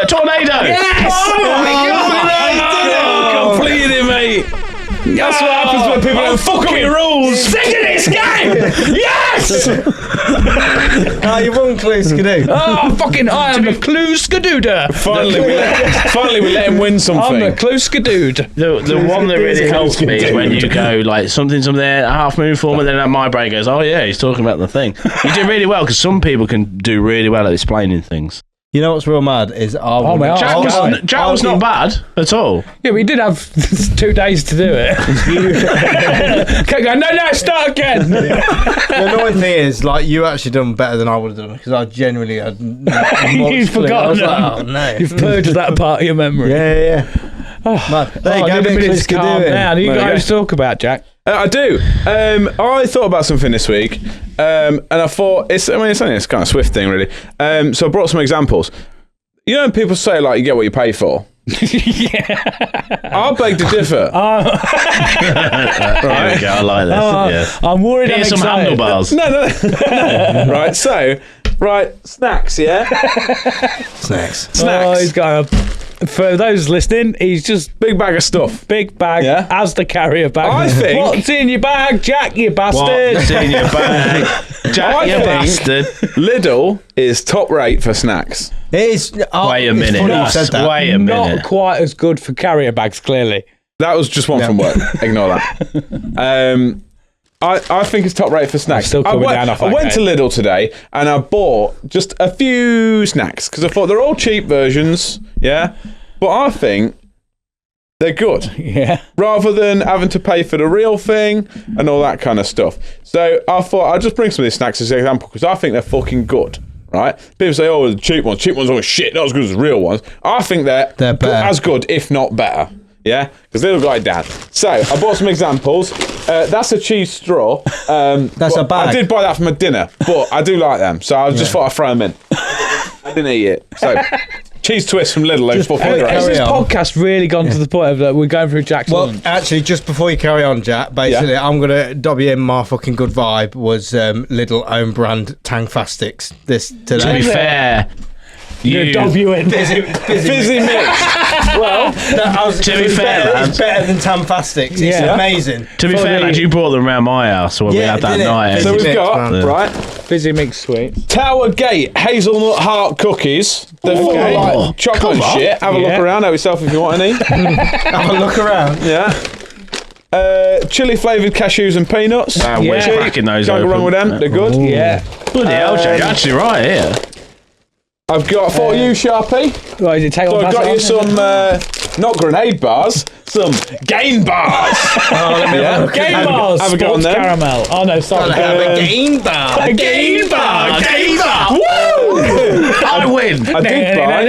D: Tornado.
B: Yes.
C: Oh my God! Completed, mate. That's what happens when people don't fuck up your rules.
B: Sing in this game. Yes.
A: You won Clue Skidoo.
B: I am the Clue Skadooder.
C: Finally, we let him win
B: I'm
C: something.
B: the Clue Skadood.
D: The one that really helps me is when you go like something there, half moon form, and then my brain goes, oh yeah, he's talking about the thing. You do really well because some people can do really well at explaining things.
A: You know what's real mad is
D: Jack was not bad at all.
B: Yeah, we did have 2 days to do it. Kept going, no, start again.
A: The annoying thing is, like, you actually done better than I would have done because I genuinely had
B: You've forgotten.
A: Oh no,
B: You've purged that part of your memory.
A: Yeah. Man, there you go.
B: Minutes to calm down. You guys talk about, Jack.
C: I do. I thought about something this week, and I thought it's only a kind of swift thing, really. So I brought some examples. You know, when people say like you get what you pay for.
B: Yeah.
C: I beg to differ.
D: There we go. I like this. Yeah.
B: I'm worried.
D: Here's some handlebars.
C: No. Right. So, snacks. Yeah.
A: Snacks.
B: Oh, he's got a. For those listening, he's just
C: Big bag of stuff.
B: big bag
C: Yeah.
B: as the carrier bag.
C: I think-
B: What's in your bag, Jack? You bastard.
D: What's in your bag? Jack, you
C: think-
D: bastard.
C: Lidl is top rate for snacks.
A: It is.
D: Wait a minute.
A: Funny you said that.
D: Wait a
B: Not
D: minute.
B: quite as good for carrier bags, clearly.
C: That was just one from work. Ignore that. I think it's top rate for snacks.
B: still coming down off
C: I
B: that
C: went to
B: game.
C: Lidl today and I bought just a few snacks because I thought they're all cheap versions, yeah? But I think they're good.
B: Yeah.
C: Rather than having to pay for the real thing and all that kind of stuff. So I thought I'd just bring some of these snacks as an example because I think they're fucking good. Right? People say, oh, the cheap ones are always shit, not as good as the real ones. I think they're
A: better.
C: as good, if not better. Yeah? Because they look like that. So I bought some examples. That's a cheese straw.
A: That's a bag.
C: I did buy that for my dinner, but I do like them. So I just thought I'd throw them in. I didn't eat it. So cheese twist from Lidl.
A: Just
C: Has
B: Has this
A: on.
B: podcast really gone to the point of that we're going through Jack's
A: Well,
B: lunch?
A: actually, just before you carry on, Jack, basically, I'm going to dob you in my fucking good vibe was Lidl own brand Tang Fastics this today.
D: To be fair,
B: You W in.
C: Fizzy mix.
A: Well,
D: To be fair, lad.
A: it's better than Tam Fastics. It's
B: Yeah.
A: amazing.
D: to be fair, lad, you brought them around my house when we
A: Yeah,
D: had that
A: didn't it?
D: night.
C: So
A: Fizzy
C: we've
A: mix,
C: got,
A: man.
C: right,
B: Fizzy mix sweet.
C: Tower Gate hazelnut heart cookies. They're full
B: Okay.
C: of like chocolate and shit. Have a look
B: Yeah.
C: around. Help yourself if you want any.
A: Have a look around.
C: Yeah. Chili flavoured cashews and peanuts.
D: We're
B: Yeah.
D: cracking those
C: Can't go
D: open.
C: wrong with them. They're good.
B: Yeah.
D: Bloody hell, Jay, you're actually right here.
C: I've got for you, Sharpie.
B: Right, is it take
C: So
B: on
C: I've got you some, not grenade bars, some gain bars. Yeah.
B: Game bars.
C: Have a go on
B: Sports
C: them.
B: caramel. Oh no, sorry.
A: Have a game bar.
B: A game bar.
D: Game bar. Woo! I win.
C: I did buy,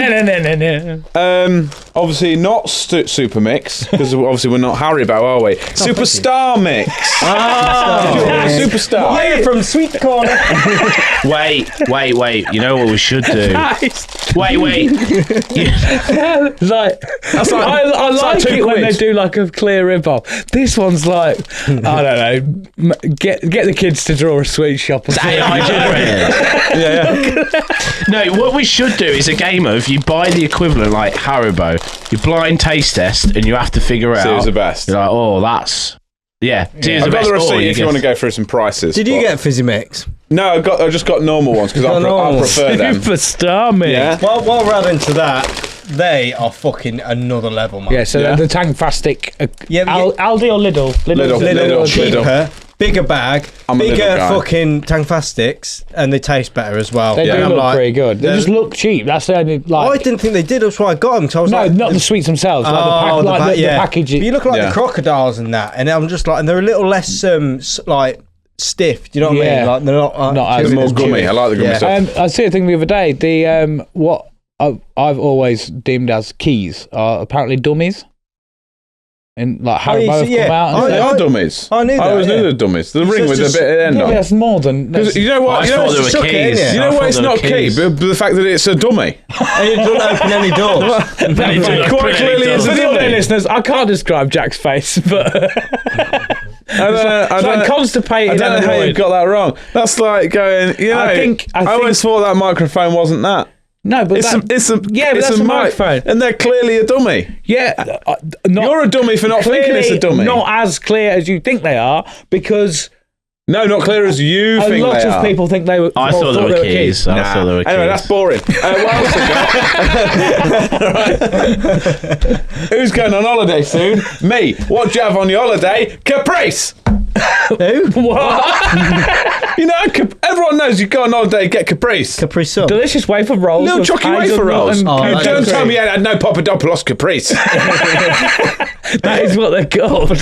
B: No.
C: obviously not Super Mix, because obviously we're not Haribo, are we? Superstar Mix. Superstar.
A: Hey, from Sweet Corner.
D: Wait. You know what we should do? Wait.
B: Like,
C: That's like,
B: I
C: that's
B: like
C: like
B: it when they
C: £2.
B: do like a clear rip-off. This one's like, I don't know, get the kids to draw a sweet shop or something.
D: AI generated. No, what we should do is a game of you buy the equivalent like Haribo, you blind taste test, and you have to figure out.
C: Who's the best?
D: You're like, oh, that's. Yeah,
C: I've got the receipt if you want to go through some prices.
A: Did you get Fizzy Mix?
C: No, I just got normal ones because I prefer them.
B: Superstar, mate.
C: Yeah.
A: While we're adding to that, they are fucking another level, man.
B: Yeah, so
C: Yeah.
B: the Tankfastic,
A: Yeah,
B: Aldi or Lidl?
C: Lidl.
A: cheaper, bigger bag,
C: I'm a
A: bigger
C: Lidl guy.
A: fucking Tankfastics, and they taste better as well.
B: They
A: And
B: do
A: I'm
B: look
A: like,
B: pretty good. They just look cheap. That's the only,
A: I
B: like...
A: didn't think they did. That's why I got them. I was
B: No,
A: like,
B: not the sweets themselves. Like the packaging.
A: But you look like
C: Yeah.
A: the crocodiles and that, and I'm just like, and they're a little less like stiff. Do you know what I
B: Yeah.
A: mean? Like they're not.
B: Not as
C: They're more
A: chewy.
C: gummy. I like the gummy
A: Yeah.
C: stuff.
B: I see a thing the other day. The what I've always deemed as keys are apparently dummies. And like
A: Oh, you
B: Haribo have
A: see, yeah.
B: come out. And
C: They
B: stuff.
C: are dummies.
A: I knew that,
C: I always
A: yeah.
C: knew they're dummies. The
A: It's
C: ring with the
A: just-
C: bit at the end
B: Yeah,
C: on.
B: that's more than.
C: Because you know what?
D: I
C: You know
D: thought
C: what's
D: they were
A: suck it,
D: keys.
A: innit?
C: You
D: I
C: know
D: thought
C: why it's
D: they were
C: not key?
D: keys.
C: But the fact that it's a dummy.
A: And it doesn't open any doors.
D: They do
C: Quite clearly
D: does.
C: it's
B: For
C: a
B: the audio
C: dummy.
B: listeners, I can't describe Jack's face, but
C: I
B: it's like constipated.
C: I don't
B: and
C: know how you
B: annoyed.
C: got that wrong. That's like going, you know,
B: I think-
C: always thought that microphone wasn't that.
B: No, but
C: It's
B: that,
C: a
B: yeah, but
C: it's
B: that's a
C: mic,
B: microphone.
C: and they're clearly a dummy.
B: Yeah, not,
C: You're a dummy for not thinking it's a dummy.
B: Not as clear as you think they are, because
C: No, not clear as you
B: a
C: think
B: lot
C: they
B: of
C: are.
B: people think they were.
D: I thought they were keys. I thought they were keys.
C: Anyway, that's boring. What else have we got? Who's going on holiday soon? Me. What do you have on your holiday? Caprice.
B: What?
C: You know, everyone knows you go on holiday, get Caprice.
A: Capri Sun.
B: Delicious wafer rolls.
C: Little
B: with
C: chocky wafer
B: hazelnut
C: rolls.
B: and
A: Oh,
C: You
A: that's
C: don't
A: great.
C: tell me I had no Papadopoulos Caprice.
B: That is what they're called.
C: You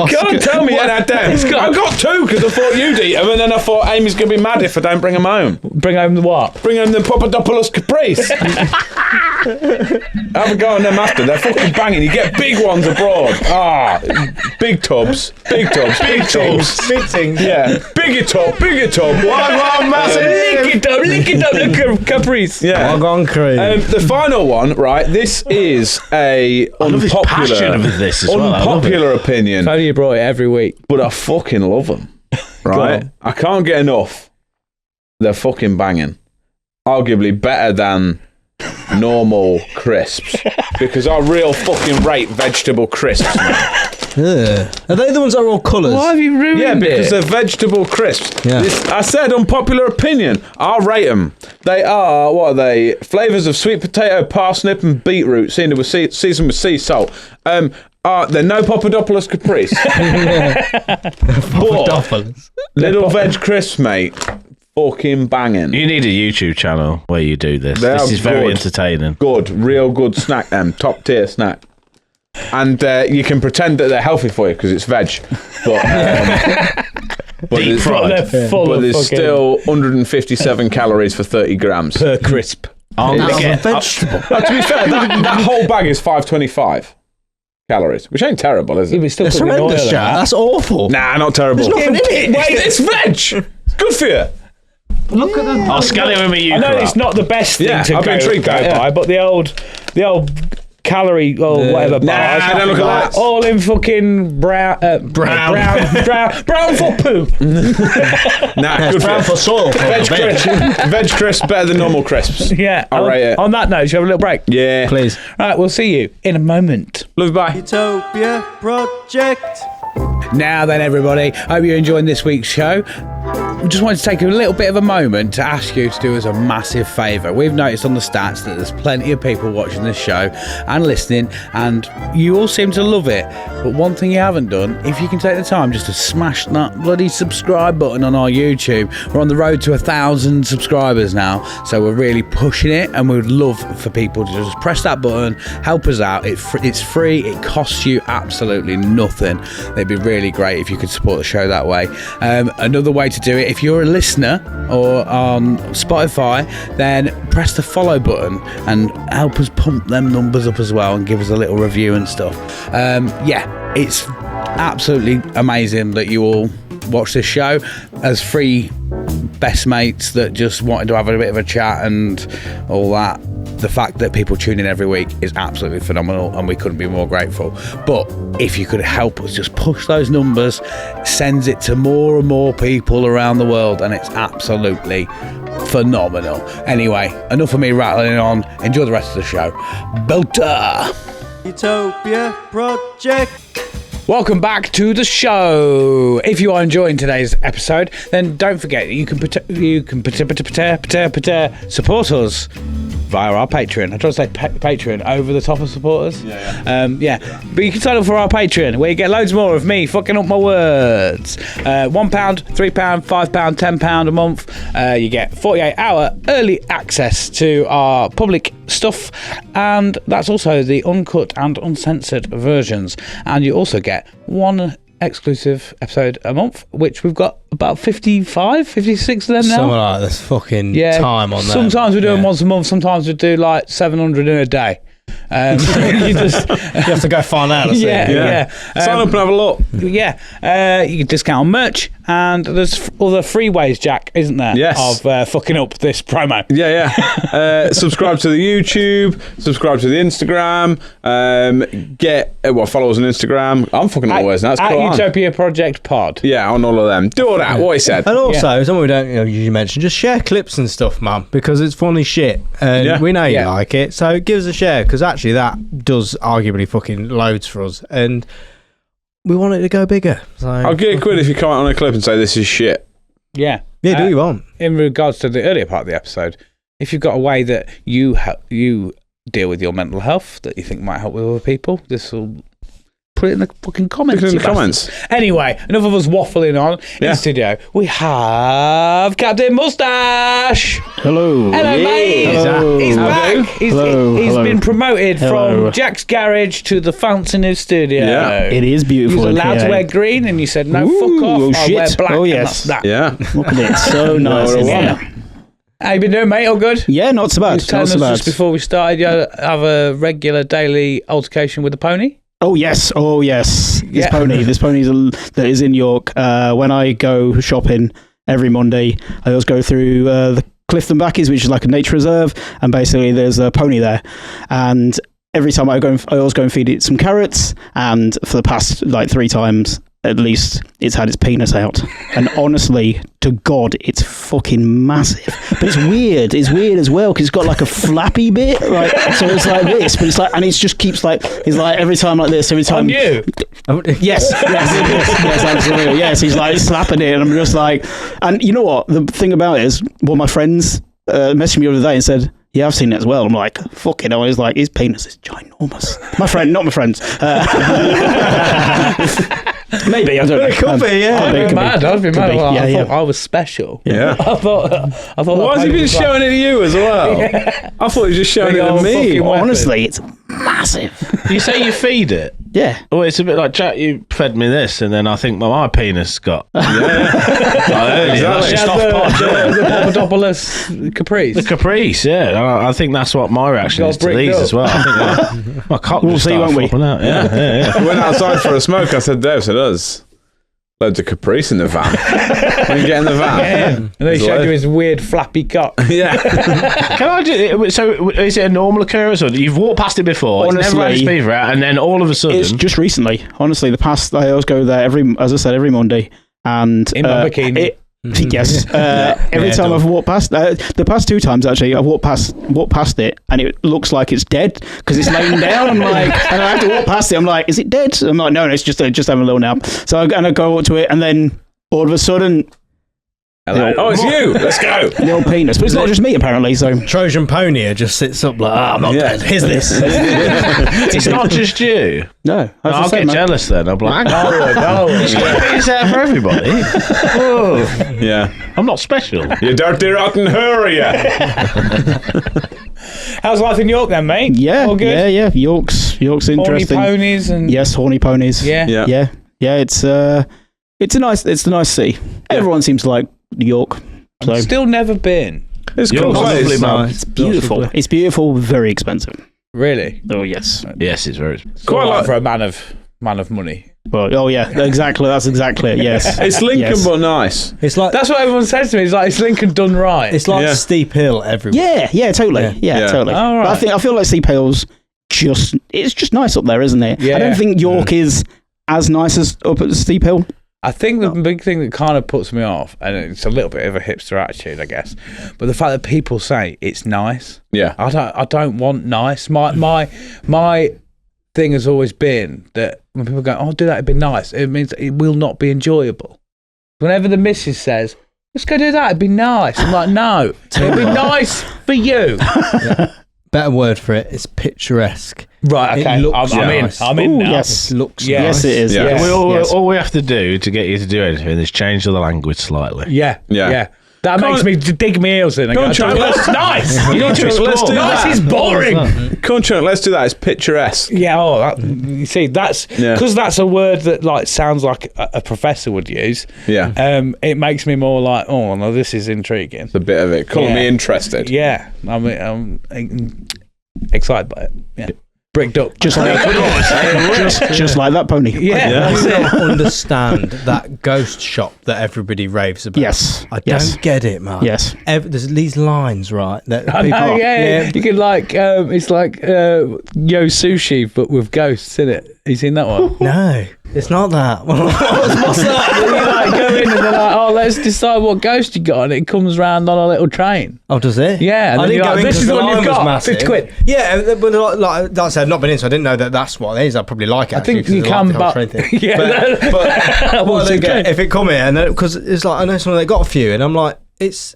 C: can't tell me I had them. I got two because I thought you'd eat them, and then I thought Amy's going to be mad if I don't bring them home.
B: Bring home the what?
C: Bring home the Papadopoulos Caprice. Have a go on them after. They're fucking banging. You get big ones abroad. Big tubs. Big tubs. Big tubs.
A: Big things.
C: Yeah. Bigger tub. Bigger tub. One massive.
B: Lick it up, the Caprice.
C: Yeah.
A: Gone cream.
C: The final one, right? This is a
D: love his passion with this as well. I love it.
C: unpopular opinion,
B: Tony, you brought it every week.
C: but I fucking love them. Right?
B: on.
C: I can't get enough. They're fucking banging. Arguably better than normal crisps because I real fucking rate vegetable crisps, man.
A: Are they the ones that are all colours?
B: Why have you ruined
C: Yeah, because
B: it?
C: they're vegetable crisps.
A: Yeah.
C: I said unpopular opinion. I'll rate them. They are, what are they? Flavours of sweet potato, parsnip and beetroot, seasoned with sea salt. They're no Papadopoulos Caprice. But little veg crisps, mate. Fucking banging.
D: You need a YouTube channel where you do this.
C: They
D: This
C: are
D: is very
C: good.
D: entertaining.
C: Good, real good snack, them. Top tier snack. And you can pretend that they're healthy for you because it's veg. But
D: Deep
C: there's-
D: fried.
B: They're full
C: But
B: of
C: there's
B: fucking
C: still 157 calories for 30 grams.
B: per crisp.
D: I'm gonna
A: That's a
D: get.
A: vegetable.
C: To be fair, that whole bag is 525 calories, which ain't terrible, is
B: It
C: it?
B: was still
A: That's
B: cooking oil
A: horrendous,
B: than
A: Jack.
B: that.
A: That's awful.
C: Nah, not terrible.
A: There's nothing in it.
C: Wait, it's veg. It's good for you.
A: Look at them.
D: I'll scan it with my
B: I know
D: Euchre
B: it's
D: app.
B: not the best thing
C: Yeah,
B: to
C: I've been
B: go
C: intrigued by it,
B: by,
C: yeah.
B: but the old calorie or whatever
C: Nah,
B: bars,
C: don't look at that.
B: all in fucking brown for poo.
C: Nah,
A: It's
C: good
A: brown
C: for
A: for soil.
C: Veg crisp. Veg crisp better than normal crisps.
B: Yeah.
C: I'll rate it.
B: On that note, should we have a little break?
C: Yeah.
A: Please.
B: Right, we'll see you in a moment.
C: Love you, bye.
A: Utopia Project.
B: Now then, everybody, hope you're enjoying this week's show. We just wanted to take a little bit of a moment to ask you to do us a massive favour. We've noticed on the stats that there's plenty of people watching this show and listening, and you all seem to love it. But one thing you haven't done, if you can take the time just to smash that bloody subscribe button on our YouTube. We're on the road to 1,000 subscribers now, so we're really pushing it, and we would love for people to just press that button, help us out. It's free, it costs you absolutely nothing. It'd be really great if you could support the show that way. Another way to do it, if you're a listener or on Spotify, then press the follow button and help us pump them numbers up as well and give us a little review and stuff. It's absolutely amazing that you all watch this show as free best mates that just wanted to have a bit of a chat and all that. the fact that people tune in every week is absolutely phenomenal, and we couldn't be more grateful. But if you could help us just push those numbers, sends it to more and more people around the world, and it's absolutely phenomenal. Anyway, enough of me rattling on. Enjoy the rest of the show. Belter!
A: Utopia Project.
B: Welcome back to the show. If you are enjoying today's episode, then don't forget you can support us via our Patreon. I try to say Patreon over the top of supporters. Yeah. But you can sign up for our Patreon, where you get loads more of me fucking up my words. £1, £3, £5, £10 a month. You get 48-hour early access to our public stuff, and that's also the uncut and uncensored versions. And you also get one exclusive episode a month, which we've got about 55, 56 of them now.
A: Something like this fucking time on that.
B: Sometimes we do them once a month, sometimes we do like 700 in a day. You
A: have to go find out.
B: Yeah.
C: Sign up and have a look.
B: Yeah, you can discount on merch, and there's other free ways, Jack, isn't there?
C: Yes.
B: Of fucking up this promo.
C: Yeah. Subscribe to the YouTube. Subscribe to the Instagram. Follow us on Instagram. I'm fucking always. That's cool.
B: At Utopia Project Pod.
C: Yeah, on all of them. Do all that. What he said.
A: And also, something we don't usually mention, just share clips and stuff, man, because it's funny shit, and we know you like it. So give us a share, because actually that does arguably fucking loads for us, and we want it to go bigger. So
C: I'll get a quid if you comment on a clip and say this is shit.
B: Yeah.
A: do what you want.
B: In regards to the earlier part of the episode, if you've got a way that you deal with your mental health that you think might help with other people, this will put it in the fucking comments.
C: Put it in the comments.
B: Anyway, enough of us waffling on. In the studio, we have Captain Mustache.
D: Hello.
B: Hello, mate.
D: Hello.
B: He's back. He's been promoted
D: Hello.
B: from Jack's garage to the founts in his studio.
C: Yeah.
D: It is beautiful.
B: You were allowed
D: in
B: to
D: here.
B: wear green, and you said, no, fuck off.
D: Oh,
B: I'll
D: shit.
B: wear black.
D: Oh,
B: and
D: yes.
B: that's that.
C: Yeah.
D: Look at it. So nice in
C: Yeah.
D: here.
B: How you been doing, mate? All good?
D: Yeah, not so bad.
B: You was telling
D: Not so
B: us
D: bad.
B: just before we started, you have a regular daily altercation with the pony?
D: Oh yes. This pony that is in York. When I go shopping every Monday, I always go through the Clifton Backies, which is like a nature reserve, and basically there's a pony there. And every time I always go and feed it some carrots. And for the past like 3 times at least, it's had its penis out. And honestly, to God, it's fucking massive. But it's weird. It's weird as well, because it's got like a flappy bit, right? So it's like this, but it's like, and it just keeps like, it's like every time like this, every time.
B: On you?
D: Yes, absolutely. Yes, he's like slapping it, and I'm just like, and you know what? The thing about it is, well, my friends messaged me the other day and said, yeah, I've seen it as well. I'm like, fucking hell. He's like, his penis is ginormous. Not my friends. Maybe, I don't know.
A: It could be, yeah.
B: I'd be mad.
D: Could be.
B: Well,
D: Yeah,
B: I
D: yeah.
B: thought I was special.
C: Yeah.
B: I thought.
C: Why has he been showing it to you as well? I thought he was just showing
B: Big
C: it to
B: old
C: me.
B: fucking weapon.
D: Honestly, it's massive. You say you feed it? Yeah. Oh, it's a bit like, Jack, you fed me this, and then I think my penis got.
C: Exactly.
B: The Papadopoulos Caprice.
D: The Caprice, yeah. I think that's what my reaction is to
B: bricked
D: these
B: up.
D: as well. I think my cock
C: We'll
D: just
C: see,
D: started
C: won't we?
D: flopping out. Yeah.
C: We went outside for a smoke. I said, Dave said, us. Loads of Caprice in the van. When you get in the van.
B: And then he showed you his weird flappy cock.
C: Yeah.
D: Can I just, so is it a normal occurrence, or you've walked past it before? It's never had its beaver out, and then all of a sudden,
F: It's just recently. Honestly, the past I always go there every Monday, and
B: In my bikini.
F: Yes. Every time I've walked past, the past 2 times actually, I've walked past it, and it looks like it's dead because it's laying down. I'm like, and I have to walk past it. I'm like, is it dead? I'm like, no, it's just having a little nap. So I go up to it, and then all of a sudden,
C: Hello. Oh, it's you. Let's go.
F: the old penis. But it's not just me apparently. So
A: Trojan pony just sits up like, I'm not dead. Here's this.
D: it's not just you.
F: no,
D: I'll get jealous then. I'm like, it's there for everybody. Oh,
C: Yeah.
D: I'm not special.
C: You dirty rotten hurry.
B: How's life in York then, mate?
F: Yeah,
B: All good?
F: yeah. York's
B: Horny
F: interesting.
B: ponies and
F: Yes, horny ponies.
B: Yeah.
C: Yeah.
F: Yeah. It's a nice city. Everyone seems to like York. So
B: Still never been.
C: It's cool.
D: York's
C: place.
D: lovely, man.
F: it's beautiful. It's beautiful, very expensive.
B: Really?
F: Oh yes.
D: Yes, it's very.
C: Quite like
B: for a man of money.
F: Well, oh yeah, exactly. That's exactly it. Yes,
C: It's Lincoln,
F: Yes.
C: but nice.
A: It's like
B: That's what everyone says to me. It's like, it's Lincoln done right.
A: it's like
C: Yeah.
A: steep hill everywhere.
F: Yeah, totally.
A: Yeah.
F: Yeah,
C: Yeah.
F: totally.
B: All
F: But
B: right.
F: I feel like Steep Hill's it's just nice up there, isn't it?
B: Yeah.
F: I don't think York is as nice as up at Steep Hill.
B: I think the big thing that kind of puts me off, and it's a little bit of a hipster attitude, I guess, but the fact that people say it's nice.
C: Yeah.
B: I don't want nice. My thing has always been that when people go, "Oh, do that, it'd be nice," it means it will not be enjoyable. Whenever the missus says, "Let's go do that, it'd be nice," I'm like, "No, it'd be nice for you."
A: Better word for it is picturesque.
B: Right, okay.
A: It looks
B: I'm in.
A: nice.
B: I'm in
F: Ooh,
B: now.
F: yes.
A: It looks
B: Yeah.
A: nice.
F: Yes, it is.
C: Yeah.
F: Yes.
D: All we have to do to get you to do anything is change the language slightly.
B: Yeah,
C: Yeah.
B: yeah. That
C: Come
B: makes
C: on.
B: me dig my heels in. And
C: Go on,
B: go,
C: Chuck,
B: "That's nice. You don't
C: Chuck, let's do
B: Nice
C: that.
B: is boring.
C: Come on, Chuck, let's do that. It's picturesque.
B: Yeah, you see, that's
C: Yeah.
B: because that's a word that like sounds like a professor would use.
C: Yeah.
B: It makes me more like, oh no, this is intriguing.
C: The bit of it. Calling me interested.
B: Yeah, I'm excited by it. Yeah, bricked up.
F: Just like just like that pony.
B: Yeah.
A: I don't understand that ghost shop that everybody raves about.
F: Yes.
A: I don't
F: Yes.
A: get it, man.
F: Yes.
A: There's these lines, right? That
B: I
A: people
B: know,
A: are-
B: yeah. You can like, it's like Yo Sushi, but with ghosts in it. You seen that one?
A: No, it's not that. What's that?
B: You like go in and they're like, oh, let's decide what ghost you got, and it comes round on a little train.
A: Oh, does it?
B: Yeah, and
A: I
B: then
A: didn't
B: you're
A: go
B: like,
A: in
B: this
A: 'cause
B: is the one
A: line
B: you've
A: was
B: got,
A: massive.
B: 50 quid.
A: Yeah, but like I said, I've not been in, so I didn't know that that's what it is. I probably like it.
B: I think
A: actually,
B: you
A: 'cause I
B: can,
A: like the whole
B: but
A: train thing.
B: yeah,
A: but what I don't
B: okay.
A: get, if it come here, and because it's like I know someone that got a few, and I'm like, it's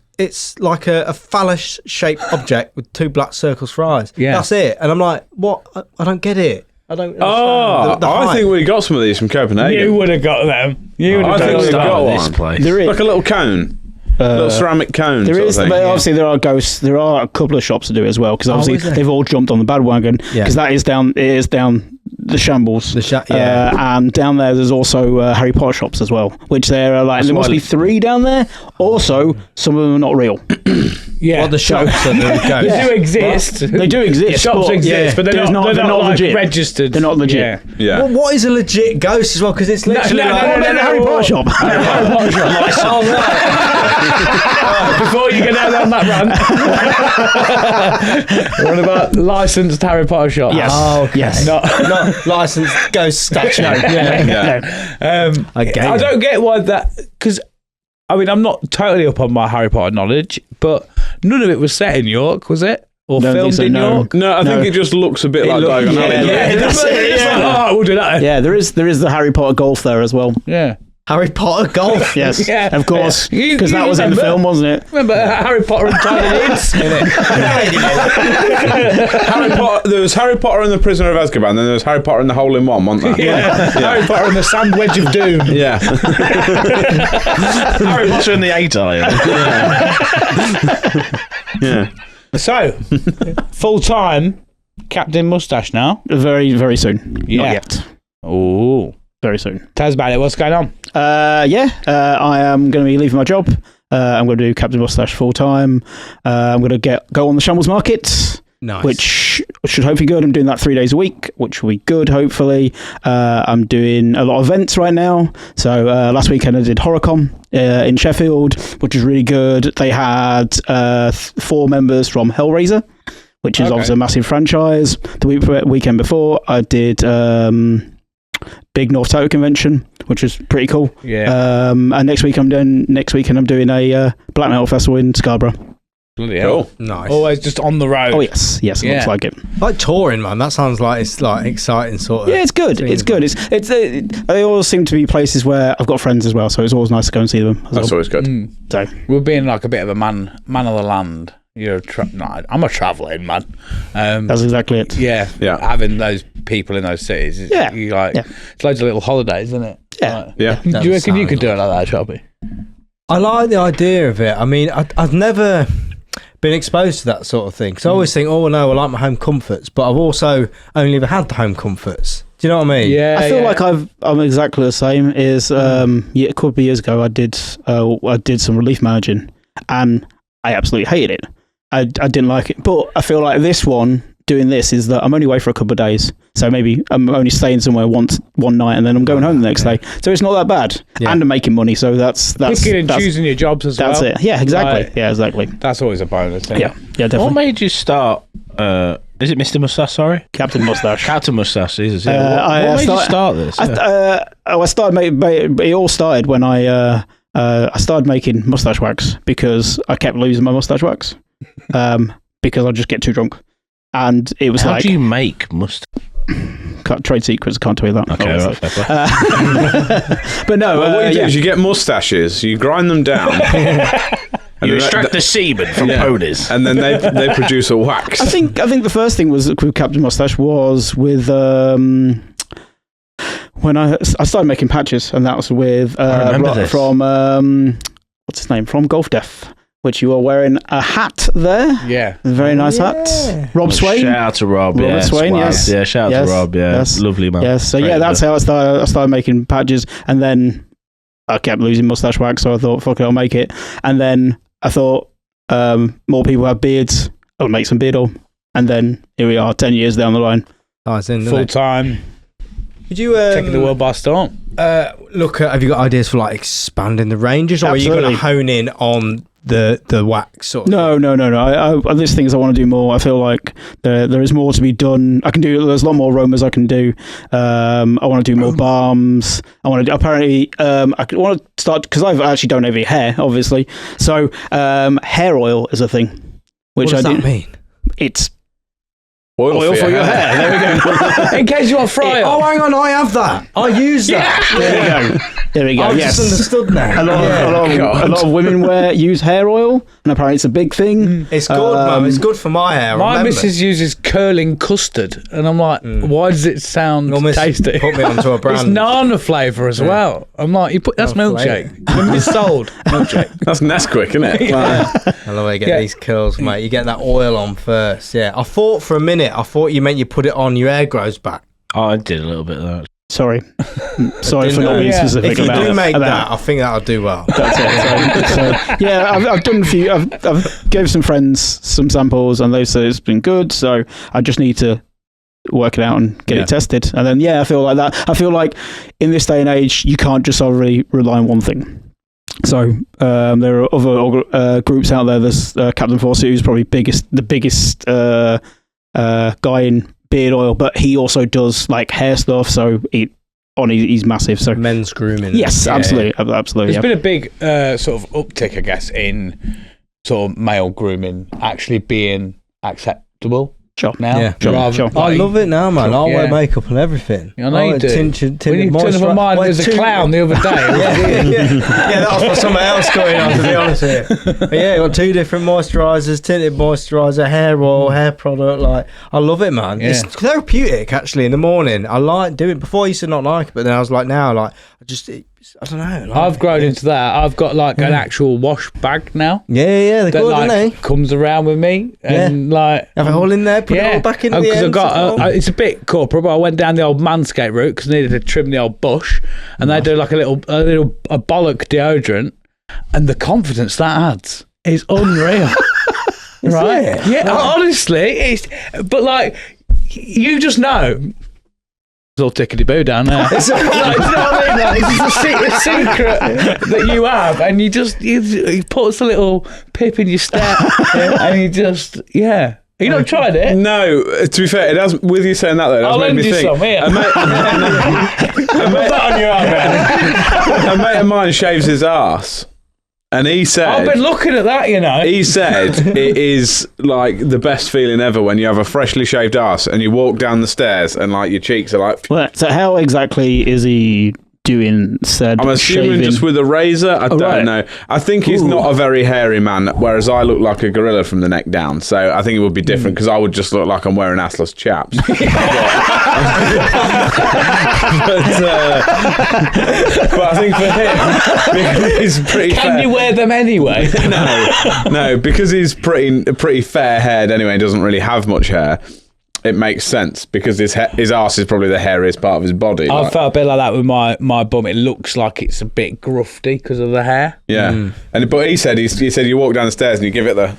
A: like a phallus shaped object with two black circles for eyes.
B: Yeah.
A: That's it. And I'm like, what? I don't get it. I don't.
C: Oh,
A: understand the
C: I
A: hype.
C: think we got some of these from Copenhagen.
B: You would have got them. You would
C: I
B: have
C: think
B: got
C: we've
B: them.
C: got
D: Start with this
C: one.
D: place.
F: There is.
C: Like a little cone. little ceramic cone.
F: There
C: sort
F: is,
C: of thing.
F: but obviously there are ghosts. There are a couple of shops to do it as well because
A: is
F: obviously
A: there?
F: they've all jumped on the bandwagon
A: Yeah.
F: because that is down. It is down the shambles.
A: Yeah.
F: And down there, there's also Harry Potter shops as well, which there are like there must be 3 down there. Also, some of them are not real.
B: Yeah.
A: Well, the shops are the
B: They
A: ghosts.
B: do exist.
F: They do exist.
B: Shops
F: but
B: exist, but they're
F: there's
B: not
F: they're not
B: like
F: legit.
B: registered.
F: They're not legit.
B: Yeah.
C: Yeah.
A: Well, what is a legit ghost as well? Because it's literally
B: no,
A: like
B: no, no,
F: The Harry Potter shop.
A: Oh, right.
B: Before you get down that rant, we're on about licensed Harry Potter shop.
F: Yes.
A: Oh, okay.
F: Yes.
B: Not,
A: Not licensed ghost statue.
C: Yeah.
A: I get
B: I
A: it.
B: don't get why that, because I mean I'm not totally up on my Harry Potter knowledge, but none of it was set in York, was it? Or
F: Don't think
B: filmed
F: so,
B: in
F: no.
B: York?
C: No, I think it just looks a bit like Diagon Alley.
B: Yeah,
F: that's it,
B: It's like,
F: yeah.
B: oh, we'll do that.
F: Yeah, there is the Harry Potter golf there as well.
B: Yeah.
A: Harry Potter golf.
F: Yes,
B: Yeah.
F: of course,
B: You-
F: because that
B: you
F: was in the
B: remember?
F: film, wasn't it?
B: Remember Harry Potter and Tiny Lids in it?
C: Harry Potter. There was Harry Potter and the Prisoner of Azkaban, then there was Harry Potter and the Hole in One, wasn't there?
B: Yeah. Harry Potter and the Sandwich of Doom.
C: Yeah.
D: Harry Potter in the 8 Iron.
C: Yeah.
B: So, full time Captain Mustache now.
F: Very, very soon.
B: Yeah.
F: Not yet.
B: Oh,
F: Very soon.
B: tell us about it. What's going on?
F: I am going to be leaving my job. I'm going to do Captain Mustache full time. I'm going to go on the Shambles Market,
A: Nice.
F: which should hopefully be good. I'm doing that 3 days a week, which will be good, hopefully. I'm doing a lot of events right now. So last weekend I did HorrorCon in Sheffield, which was really good. They had 4 members from Hellraiser, which is obviously a massive franchise. The weekend before I did Big North Total Convention, which was pretty cool.
B: Yeah.
F: And next weekend I'm doing a Black Metal Festival in Scarborough.
B: Bloody hell.
C: Cool.
A: Nice.
B: Always just on the road.
F: Oh yes, it
B: Yeah.
F: looks like it.
A: Like touring, man. That sounds like it's like exciting sort of.
F: Yeah, it's good.
A: thing.
F: It's good. They all seem to be places where I've got friends as well, so it's always nice to go and see them.
C: That's always good.
F: So
B: We're being like a bit of a man of the land. You're I'm a travelling man.
F: that's exactly it.
B: Yeah.
C: Yeah.
B: Having those people in those cities.
F: Yeah.
B: You like,
F: Yeah.
B: It's loads of little holidays, isn't it?
F: Yeah.
B: Like,
C: Yeah.
B: do you reckon you could do it like that, Sharpie?
A: I like the idea of it. I mean, I've never been exposed to that sort of thing. Because I always think, oh no, I like my home comforts, but I've also only ever had the home comforts. Do you know what I mean?
B: Yeah.
F: I feel like I'm exactly the same. A couple of years ago, I did some relief managing, and I absolutely hated it. I didn't like it, but I feel like this one doing this is that I'm only away for a couple of days. So maybe I'm only staying somewhere one night and then I'm going home the next day. So it's not that bad.
A: Yeah.
F: And I'm making money. So that's
B: picking and choosing your jobs as well.
F: That's it. Yeah, exactly.
B: Like,
F: yeah, exactly.
B: That's always a bonus. Isn't
F: Yeah,
B: it?
F: yeah, definitely.
D: What made you start? Is it Mr. Mustache? Sorry,
F: Captain Mustache.
D: Captain Mustache. Jesus.
F: I
D: What made you
F: start-
D: start this?
F: I started making. It all started when I started making mustache wax because I kept losing my mustache wax because I just get too drunk, and it was
D: How
F: like
D: do you make mustache?
F: trade secrets. Can't tell you that.
D: Okay,
F: obviously.
D: right, fair play.
F: But no,
C: Well, what you do
F: yeah.
C: is you get mustaches, you grind them down, and
D: You
C: then
D: extract the semen from ponies.
C: and then they produce a wax.
F: I think the first thing was with Captain Mustache was with when I started making patches, and that was with
D: remember this.
F: from what's his name, from Golf Death, which you are wearing a hat there.
B: Yeah.
F: A very nice hat. Rob Swain.
D: Shout out to Rob.
F: Robert
D: Yeah,
F: Swain,
D: swag.
F: yes.
D: Yeah, shout out
F: Yes,
D: to Rob. Yeah,
F: yes.
D: lovely man.
F: Yes, so
D: Great
F: yeah, that's
D: guy.
F: how I started making patches, and then I kept losing mustache wax, so I thought, fuck it, I'll make it. And then I thought, more people have beards, I'll make some beard oil. And then here we are, 10 years down the line.
A: Nice, isn't
B: Full
A: it?
B: time.
A: Could you
B: Taking the world by storm.
A: look at? Have you got ideas for like expanding the ranges, or are you
F: Absolutely.
A: going to hone in on the wax? Sort of
F: No. There's things I want to do more. I feel like there is more to be done. There's a lot more aromas I can do. I want to do more balms. I want to apparently. I want to start because I've actually don't have any hair, obviously. So hair oil is a thing, which
A: what does
F: I do.
A: that mean?
F: It's
C: Oil
F: for your hair. There we go.
B: In case you want to fry
A: Oh,
B: it.
A: hang on, I have that. I use that.
F: There we go.
A: I've
F: Yes.
A: just understood now.
F: A lot of women use hair oil, and apparently it's a big thing.
A: It's good, man. It's good for my hair.
B: My
A: remember.
B: missus uses curling custard, and I'm like, why does it sound
A: Your missus
B: tasty?
A: put me onto a brand.
B: It's nana flavour as well. I'm like, that's
A: No
B: milkshake. When it's sold, milkshake.
C: That's Nesquik, isn't it?
A: I love how you get these curls, mate. You get that oil on first. Yeah. I thought for a minute, you meant you put it on, your hair grows back.
D: Oh, I did a little bit of that.
F: Sorry for
A: Didn't
F: not
A: know.
F: being
B: Yeah.
F: specific
A: If you
F: about
A: do make
F: about-
A: that, I think that'll do well.
F: That's it. So, yeah, I've done a few. I've gave some friends some samples, and they said it's been good. So I just need to work it out and get it tested. And then I feel like that. I feel like in this day and age, you can't just solely rely on one thing. So there are other groups out there. There's Captain Fawcett, who's probably the biggest guy in beard oil, but he also does like hair stuff. So he's massive. So
A: Men's grooming.
F: yes, absolutely.
B: There's
F: Yeah.
B: been a big sort of uptick, I guess, in sort of male grooming actually being acceptable
F: Sure.
B: now.
A: Yeah.
F: Sure.
A: I love it now, man. I'll wear
B: Yeah.
A: makeup and everything.
B: I know you do.
A: Tinted
B: When you turned up on mine, there was a clown the other day.
A: yeah, that was for something else going on, to be honest with you. But yeah, got 2 different moisturisers, tinted moisturiser, hair oil, hair product. Like, I love it, man.
B: Yeah.
A: It's therapeutic, actually, in the morning. I like doing it. Before I used to not like it, but then I was like, now, like, I don't know. Like,
B: I've grown into that. I've got like an actual wash bag now.
A: Yeah, they're
B: That
A: good,
B: like
A: aren't they?
B: comes around with me and like
A: Have it all in there, put it all back in the
B: because I
A: end.
B: got it's a bit corporate, but I went down the old manscape route because I needed to trim the old bush, and they do like a bollock deodorant, and the confidence that adds is unreal. Right?
A: it?
B: Yeah, honestly, it's but like you just know. It's all tickety-boo down there. Like, you know what I mean? Like, it's a secret that you have, and he puts a little pip in your step, and you just You not tried it?
C: No, to be fair, it has. With you saying that, though, it has
B: I'll
C: made
B: lend
C: me
B: you
C: think.
B: some here.
C: A mate,
B: On your arm, man.
C: a mate of mine shaves his arse, and he said,
B: I've been looking at that, you know.
C: he said it is like the best feeling ever when you have a freshly shaved arse and you walk down the stairs and like your cheeks are like.
F: Well, so how exactly is he doing said
C: I'm assuming
F: shaving?
C: just with a razor. I don't
F: right.
C: know. I think he's not a very hairy man, whereas I look like a gorilla from the neck down. So I think it would be different because I would just look like I'm wearing assless chaps. But I think for him, because he's pretty
B: Can
C: fair.
B: you wear them anyway?
C: No, because he's pretty fair-haired anyway and doesn't really have much hair. It makes sense because his arse is probably the hairiest part of his body.
B: I
C: like-
B: felt a bit like that with my bum. It looks like it's a bit grufty because of the hair.
C: Yeah, but he said you walk down the stairs and you give it the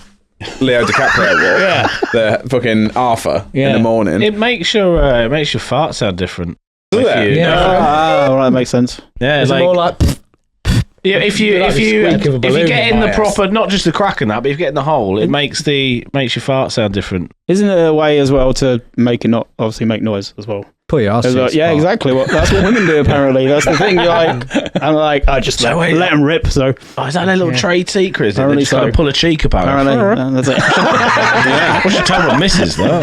C: Leo DiCaprio walk. The fucking Arthur in the morning.
D: It makes your fart sound different.
C: Does it?
F: Right, that makes sense.
D: Yeah,
A: Is it more like...
D: Yeah, if you get in the proper, not just the crack and that, but if you get in the hole, it makes your fart sound different.
F: Isn't there a way as well to make it not obviously make noise as well?
A: Put your ass
F: Yeah, exactly. That's what women do apparently. That's the thing. I'm like, I just let them rip. So
D: is that a little trade secret? Is it?
F: Apparently
D: Just got to pull a cheek apparently.
F: that's it.
D: Well, she told my missus though.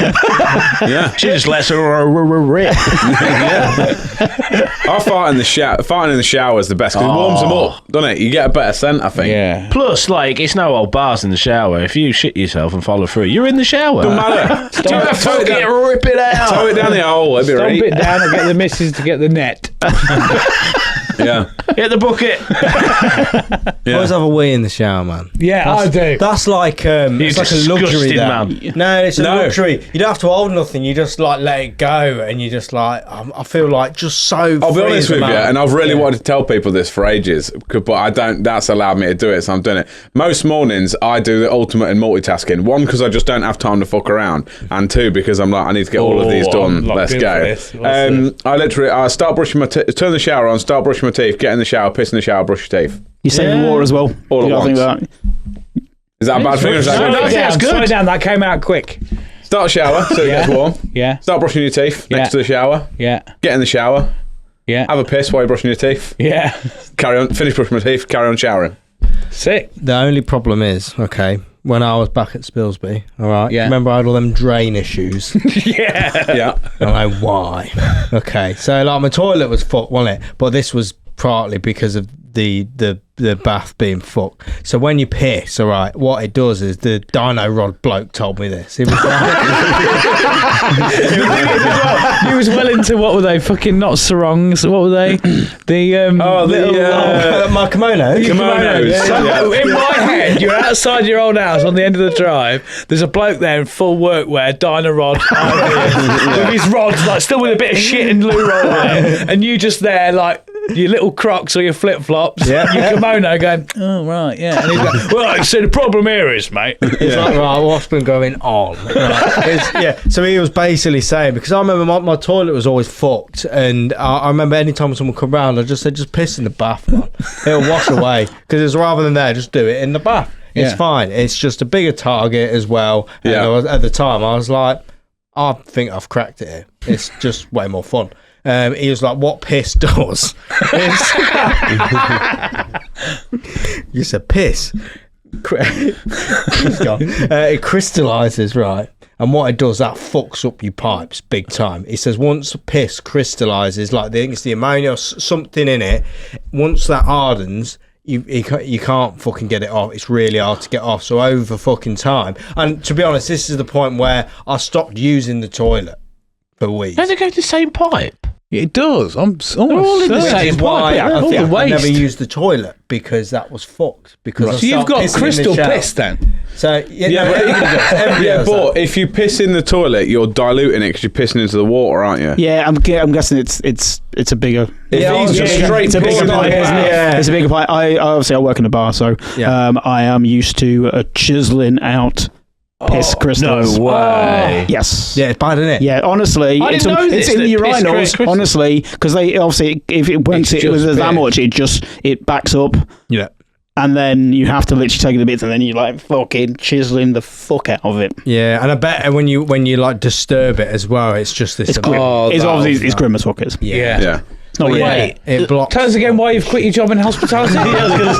C: Yeah.
D: She just lets her rip.
C: I fart in the shower. Farting in the shower is the best because it warms them up, doesn't it? You get a better scent, I think.
B: Yeah.
D: Plus, like, it's no old bars in the shower. If you shit yourself and follow through, you're in the shower.
C: Doesn't matter.
D: Rip it out.
C: Throw it down the hole. It'd be right.
B: Dump it down and get the missus to get the net.
C: Yeah.
D: Hit the bucket.
A: I always have a wee in the shower, man.
B: Yeah, I do.
A: That's like it's like a luxury,
D: man.
A: No, it's a luxury. You don't have to hold nothing. You just like let it go, and you just like I feel like just so.
C: I'll be
A: free
C: honest
A: as a
C: with you,
A: man.
C: and I've really wanted to tell people this for ages, but I don't. That's allowed me to do it, so I'm doing it. Most mornings, I do the ultimate in multitasking. One, because I just don't have time to fuck around, and two, because I'm like, I need to get all of these done. Let's go. I start brushing my teeth, turn the shower on, start brushing my teeth, get in the shower, piss in the shower, brush your teeth.
F: You save water as well.
C: All
F: You
C: at
F: gotta
C: once.
F: think about
C: Is that a bad thing? Or is that
B: Slow
C: good?
B: down, slow down. That came out quick.
C: Start a shower so it gets warm.
B: Yeah.
C: Start brushing your teeth next to the shower.
B: Yeah.
C: Get in the shower.
B: Yeah.
C: Have a piss while you're brushing your teeth.
B: Yeah.
C: Carry on. Finish brushing my teeth. Carry on showering.
B: Sick.
A: The only problem is, okay, when I was back at Spilsby, all right,
B: Yeah.
A: remember I had all them drain issues.
B: Yeah.
C: Yeah.
A: I don't know why. Okay, so like my toilet was fucked, wasn't it? But this was partly because of the bath being fucked. So when you piss, all right, what it does is the dino rod bloke told me this. He was like,
B: He was well into what were they? Fucking not sarongs. What were they?
A: my kimono.
C: Kimonos.
B: Yeah. So in my head, you're outside your old house on the end of the drive. There's a bloke there in full workwear, dino rod, with his rods, like still with a bit of shit and loo roll there, and you just there like your little Crocs or your flip flops, your kimono, going, oh right, yeah. And he's like, well, so the problem here is, mate.
A: It's like, right, what's been going on? Right. So he was basically saying, because I remember my toilet was always fucked, and I remember any time someone come round, I just said, just piss in the bath, man. It'll wash away. Because it's rather than there, just do it in the bath. It's fine. It's just a bigger target as well. And at the time, I was like, I think I've cracked it here. It's just way more fun. He was like, what piss does you said piss. It crystallizes, right? And what it does, that fucks up your pipes big time. He says once piss crystallizes, like I think it's the ammonia or something in it, once that hardens, you can't fucking get it off. It's really hard to get off. So over fucking time, and to be honest, this is the point where I stopped using the toilet for weeks.
D: Don't they go to the same pipe?
B: It does. I'm almost
D: all in the
B: certain.
D: same
A: Which is why
D: pipe,
A: I
B: all
A: think
B: the
A: I
B: waste.
A: never used the toilet, because that was fucked. Because
B: So you've got crystal piss then?
A: So
C: But if you piss in the toilet, you're diluting it because you're pissing into the water, aren't you?
F: Yeah, I'm guessing it's a bigger.
C: It's just straight
F: It's a bigger
C: piss in the
F: pipe, isn't it?
A: Yeah.
F: It's a bigger pipe. I obviously I work in a bar, so I am used to chiseling out piss crystals.
D: No way.
F: Yes.
A: Yeah, it's bad, isn't it?
F: Yeah, honestly,
D: I
F: it's
D: didn't know
F: it's
D: this,
F: in the
D: that piss
F: urinals.
D: crystals-
F: Honestly, because they obviously if it once
B: It's
F: it was
B: just
F: that
B: piss.
F: much, it backs up.
A: Yeah.
F: And then you have to literally take the bits, and then you like fucking chiseling the fuck out of it.
A: Yeah, and I bet when you like disturb it as well, it's just this.
F: It's grim. It's obviously it's grim as fuck. Is.
B: Yeah.
C: Yeah.
F: It's not really.
D: Wait,
A: It blocks.
B: Tell us again why you've quit your job in hospitality.
D: I was going to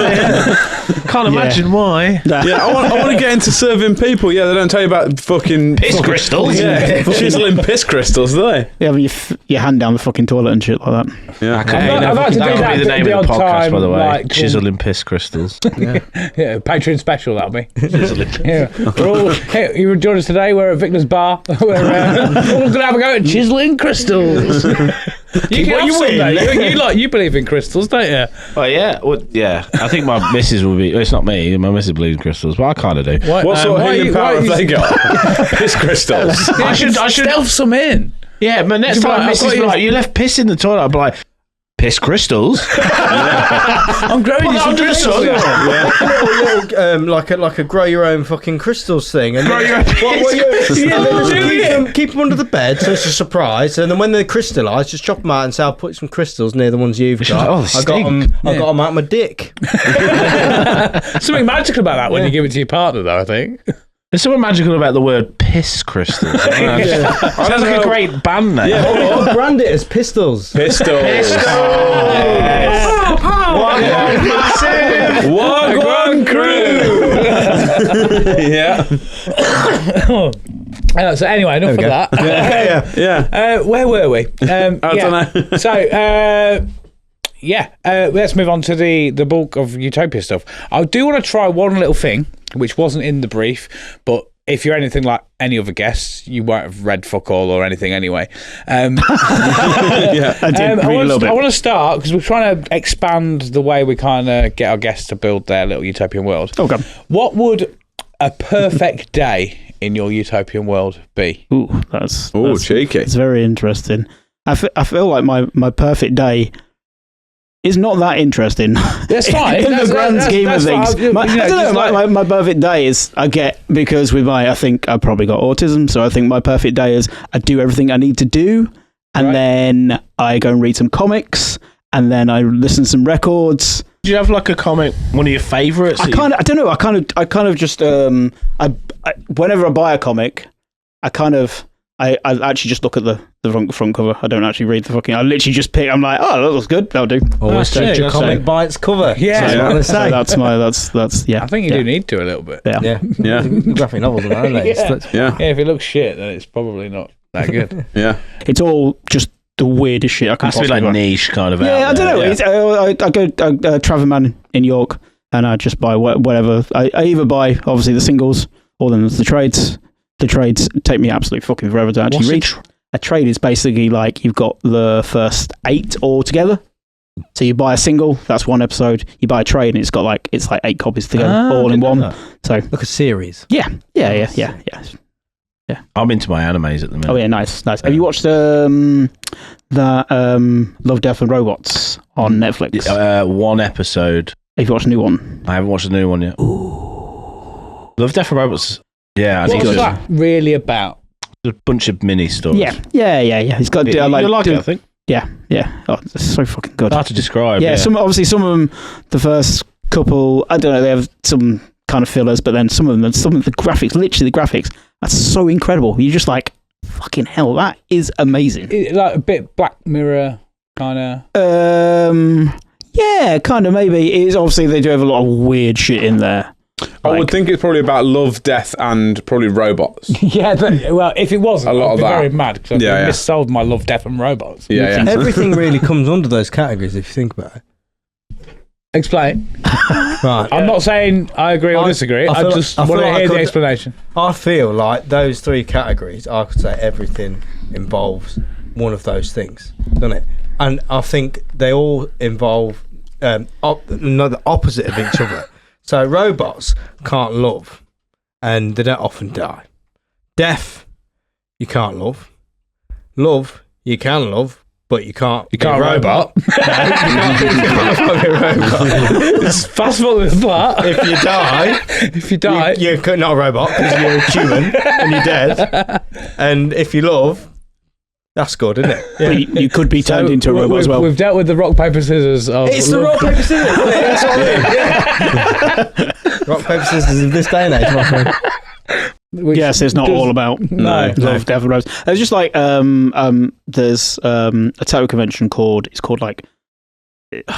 D: say, can't imagine why.
C: Yeah, I want to get into serving people. Yeah, they don't tell you about fucking
D: Piss crystals.
C: Yeah, chiseling piss crystals, do they?
F: Yeah, but your hand down the fucking toilet and shit like that.
C: Yeah.
B: I've had to do
D: That
B: that
D: could be the name
B: the
D: of the
B: odd
D: podcast,
B: time,
D: by the way.
B: like,
D: Chiseling piss crystals.
B: Yeah, Patreon special, that'll be. Yeah. We're all, hey, you join us today, we're at Victor's Bar. We're all going to have a go at chiseling crystals. You can have some, though. You believe in crystals, don't you?
D: Oh yeah, yeah. I think my missus will be. It's not me. My missus believes in crystals, but I kind of do.
C: What sort of healing power have they got? Piss crystals.
D: I should
B: Stealth some in.
D: Yeah, but next
B: You'd be
D: time
B: like,
D: missus
B: I've got
D: be
B: you-
D: like, you left piss in the toilet. I'd be like, piss crystals.
B: I'm growing you some crystals.
A: Like a grow your own fucking crystals thing. And keep them under the bed, so it's a surprise. And then when they're crystallized, just chop them out and say, I'll put some crystals near the ones you've got. I got them out my dick.
B: Something magical about that when you give it to your partner, though, I think.
D: There's something magical about the word piss crystals. Sounds like a great band name.
A: Yeah, I'll brand it as pistols.
C: Pistols. One crew. Yeah.
B: So anyway, enough of that.
C: Yeah.
B: Where were we?
C: I don't know.
B: So, let's move on to the bulk of Utopia stuff. I do want to try one little thing, which wasn't in the brief, but if you're anything like any other guests, you won't have read fuck all or anything anyway.
F: I did read a little bit.
B: I want to start, because we're trying to expand the way we kind of get our guests to build their little utopian world.
F: Okay.
B: What would a perfect day in your utopian world be?
F: Ooh, that's
C: cheeky.
F: It's very interesting. I feel like my perfect day is not that interesting.
B: That's fine.
F: In the grand scheme of things. My perfect day is, I think I've probably got autism, so I think my perfect day is I do everything I need to do, and then I go and read some comics, and then I listen to some records.
D: Do you have like a comic, one of your favourites?
F: I kind of just whenever I buy a comic, I actually just look at the front cover. I don't actually read the fucking. I literally just pick. I'm like, oh, that looks good. That'll do.
A: Always judge a comic by its cover.
B: Yeah,
A: that's what I say.
F: That's yeah.
B: I think you do need to a little bit.
F: Yeah.
A: Graphic novels, aren't they?
B: Yeah, if it looks shit, then it's probably not that good.
C: Yeah.
F: It's all just the weirdest shit I can
D: Has to be
F: possibly
D: like
F: buy.
D: niche kind of.
F: Yeah, I don't know.
D: Yeah.
F: I go Traverman in York, and I just buy whatever. I either buy obviously the singles, or then there's the trades. The trades take me absolutely fucking forever to actually read. A trade is basically like you've got the first 8 all together. So you buy a single, that's one episode. You buy a trade, and it's like 8 copies together, all in one. So
A: like a series.
F: Yeah.
D: I'm into my animes at the minute.
F: Oh yeah, nice. Have you watched Love, Death and Robots on Netflix?
D: One episode.
F: Have you watched a new one?
D: I haven't watched the new one yet.
F: Ooh.
D: Love, Death and Robots. Yeah,
B: What's that really about?
D: A bunch of mini stories.
F: Yeah. He's got.
D: You like it, I think.
F: Yeah. Oh, it's so fucking good.
D: Hard to describe.
F: Yeah, some of them, the first couple, I don't know, they have some kind of fillers, but then some of the graphics, literally the graphics, that's so incredible. You're just like, fucking hell, that is amazing.
B: Like a bit Black Mirror kind of.
F: Yeah, kind of maybe. It is obviously they do have a lot of weird shit in there.
C: I would think it's probably about love, death, and probably robots.
B: Yeah, well, if it wasn't, I'd be very mad, because I've missold my love, death, and robots.
C: Yeah.
A: Everything really comes under those categories if you think about it.
B: Explain.
A: Right.
B: I'm not saying I agree or disagree. I just want to hear the explanation.
A: I feel like those 3 categories, I could say everything involves one of those things, doesn't it? And I think they all involve the opposite of each other. So robots can't love, and they don't often die. Death, you can't love. Love, you can love, but you can't.
B: You can't robot.
A: No, you can't be a robot.
B: It's fast forward to that.
A: If you die, you're not a robot because you're a human and you're dead. And if you love, that's good, isn't it? Yeah.
F: You could be turned into a robot as well.
B: We've dealt with the rock, paper, scissors.
A: It's the rock, paper, scissors, isn't it? That's what I mean. Yeah. Rock, paper, scissors in this day and age, my friend.
F: Yes, it's not all about love, death, and rose. It's just like there's a tattoo convention called like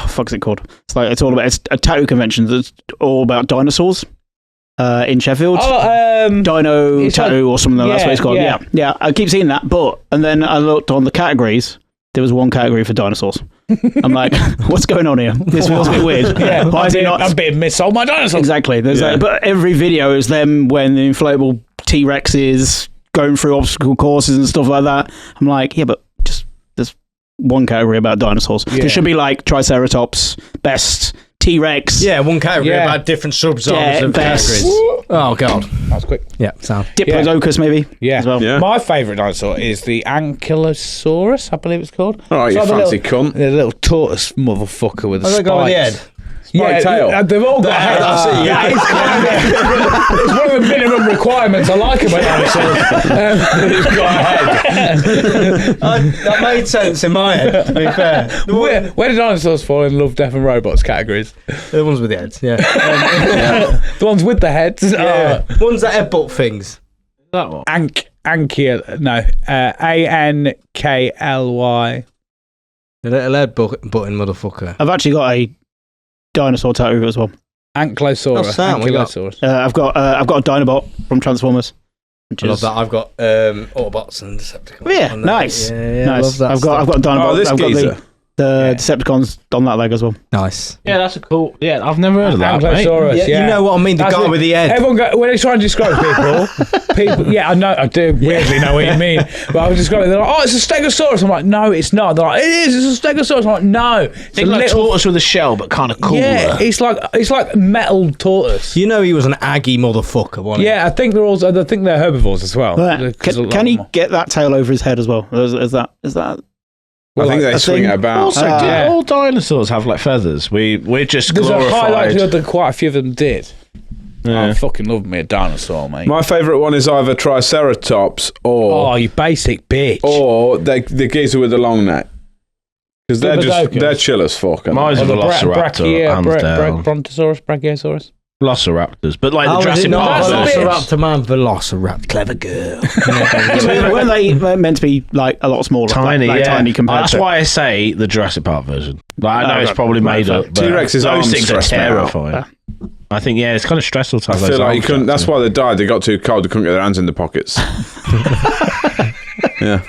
F: fuck's it called? It's a tattoo convention that's all about dinosaurs. In Sheffield, Dino Tattoo or something like that's what it's called. Yeah. I keep seeing that, and then I looked on the categories. There was one category for dinosaurs. I'm like, what's going on here? This feels a bit weird.
B: Yeah,
F: why is it not?
B: I'm being missold my dinosaurs.
F: Exactly. But every video is them when the inflatable T-Rex is going through obstacle courses and stuff like that. I'm like, yeah, but just there's one category about dinosaurs. There should be like Triceratops, best T-Rex.
A: Yeah, one category
B: Yeah.
A: about different subgenres
F: Yeah,
A: of
F: best.
A: categories. Oh god.
B: That was quick.
A: Yeah, sound.
F: Diplodocus, maybe.
B: Yeah.
F: As well.
C: Yeah.
B: My favourite dinosaur is the Ankylosaurus, I believe it's called.
C: All right,
B: It's
C: you
B: like the
C: fancy
B: little,
C: cunt.
B: the little tortoise motherfucker with the
A: How's that
B: spikes.
A: go with the head?
B: Yeah,
C: tail.
B: they've all got
A: head,
B: heads.
A: I see, yeah.
B: It's one of the minimum requirements. I like about dinosaurs. It's got a head.
A: That made sense in my head, to be fair.
B: Where do dinosaurs fall in Love, Death and Robots categories?
A: The ones with the heads, yeah.
B: The ones with the heads.
A: Yeah. Ones that headbutt things.
D: That one.
B: Ankly, Ankly.
A: The little head-butting motherfucker.
F: I've actually got a dinosaur tattoo as well.
B: Ankylosaurus.
A: Oh, Sam, we got-
B: Ankylosaurus.
F: I've got a Dinobot from Transformers. Which
A: I love
F: is-
A: that. I've got Autobots and Decepticons.
F: Oh, yeah,
A: on there.
F: nice.
A: Yeah,
F: nice.
A: I love that.
F: I've got a Dinobot.
C: Oh, this
F: I've got
C: geezer.
F: the Decepticons on that leg as well.
A: nice.
D: Yeah, that's a cool. Yeah, I've never heard of that. Mate.
B: Ankylosaurus.
A: Yeah, you know what I mean. The
B: That's
A: guy
B: it.
A: with the head.
B: Everyone when they try and describe people, yeah, I know, I do weirdly know what you mean. But I was describing, they're like, oh, it's a Stegosaurus. I'm like, no, it's not. They're like, it is. It's a Stegosaurus. I'm like, no, it's
D: Think like tortoise with a shell, but kind of cooler.
B: Yeah, it's like metal tortoise.
A: You know he was an Aggie motherfucker, wasn't he?
B: Yeah, I think they're herbivores as well.
F: But
B: Because a lot
F: can
B: of
F: he
B: them are.
F: get that tail over his head as well? Is that?
C: I think they
F: a
C: swing
F: thing.
C: it about.
D: Also, do
B: yeah.
D: all dinosaurs have like feathers? We're just
B: There's a high
D: glorified.
B: likelihood that quite a few of them did.
D: Yeah.
B: I fucking love me a dinosaur, mate.
C: My favourite one is either Triceratops
B: Oh,
C: or
B: you basic bitch.
C: the geezer with the long neck. Because
B: Diplodocus.
C: they're chill as fuck. aren't
D: Mine's
C: they?
D: a velociraptor, hands down.
B: Brontosaurus, Brachiosaurus.
D: Velociraptors, but like the
A: Oh, is
D: Jurassic
A: it not
D: Park
B: That's a
D: version.
B: bit-
A: Velociraptor man? Velociraptor, clever girl.
F: Weren't they meant to be like a lot smaller?
D: Tiny,
F: like,
D: yeah.
F: tiny compared
D: That's
F: to.
D: why I say the Jurassic Park version. Like, I know
F: Oh,
D: it's
F: right.
D: probably
F: Right,
D: made
F: fair.
D: up. but
C: T-Rex's
D: those
C: arms
D: things are
C: stress me out.
D: terrifying. I think it's kind of stressful to have
C: I
D: those
C: feel like you
D: arms
C: couldn't.
D: strapped
C: That's
D: in.
C: why they died. They got too cold. They couldn't get their hands in the pockets. Yeah,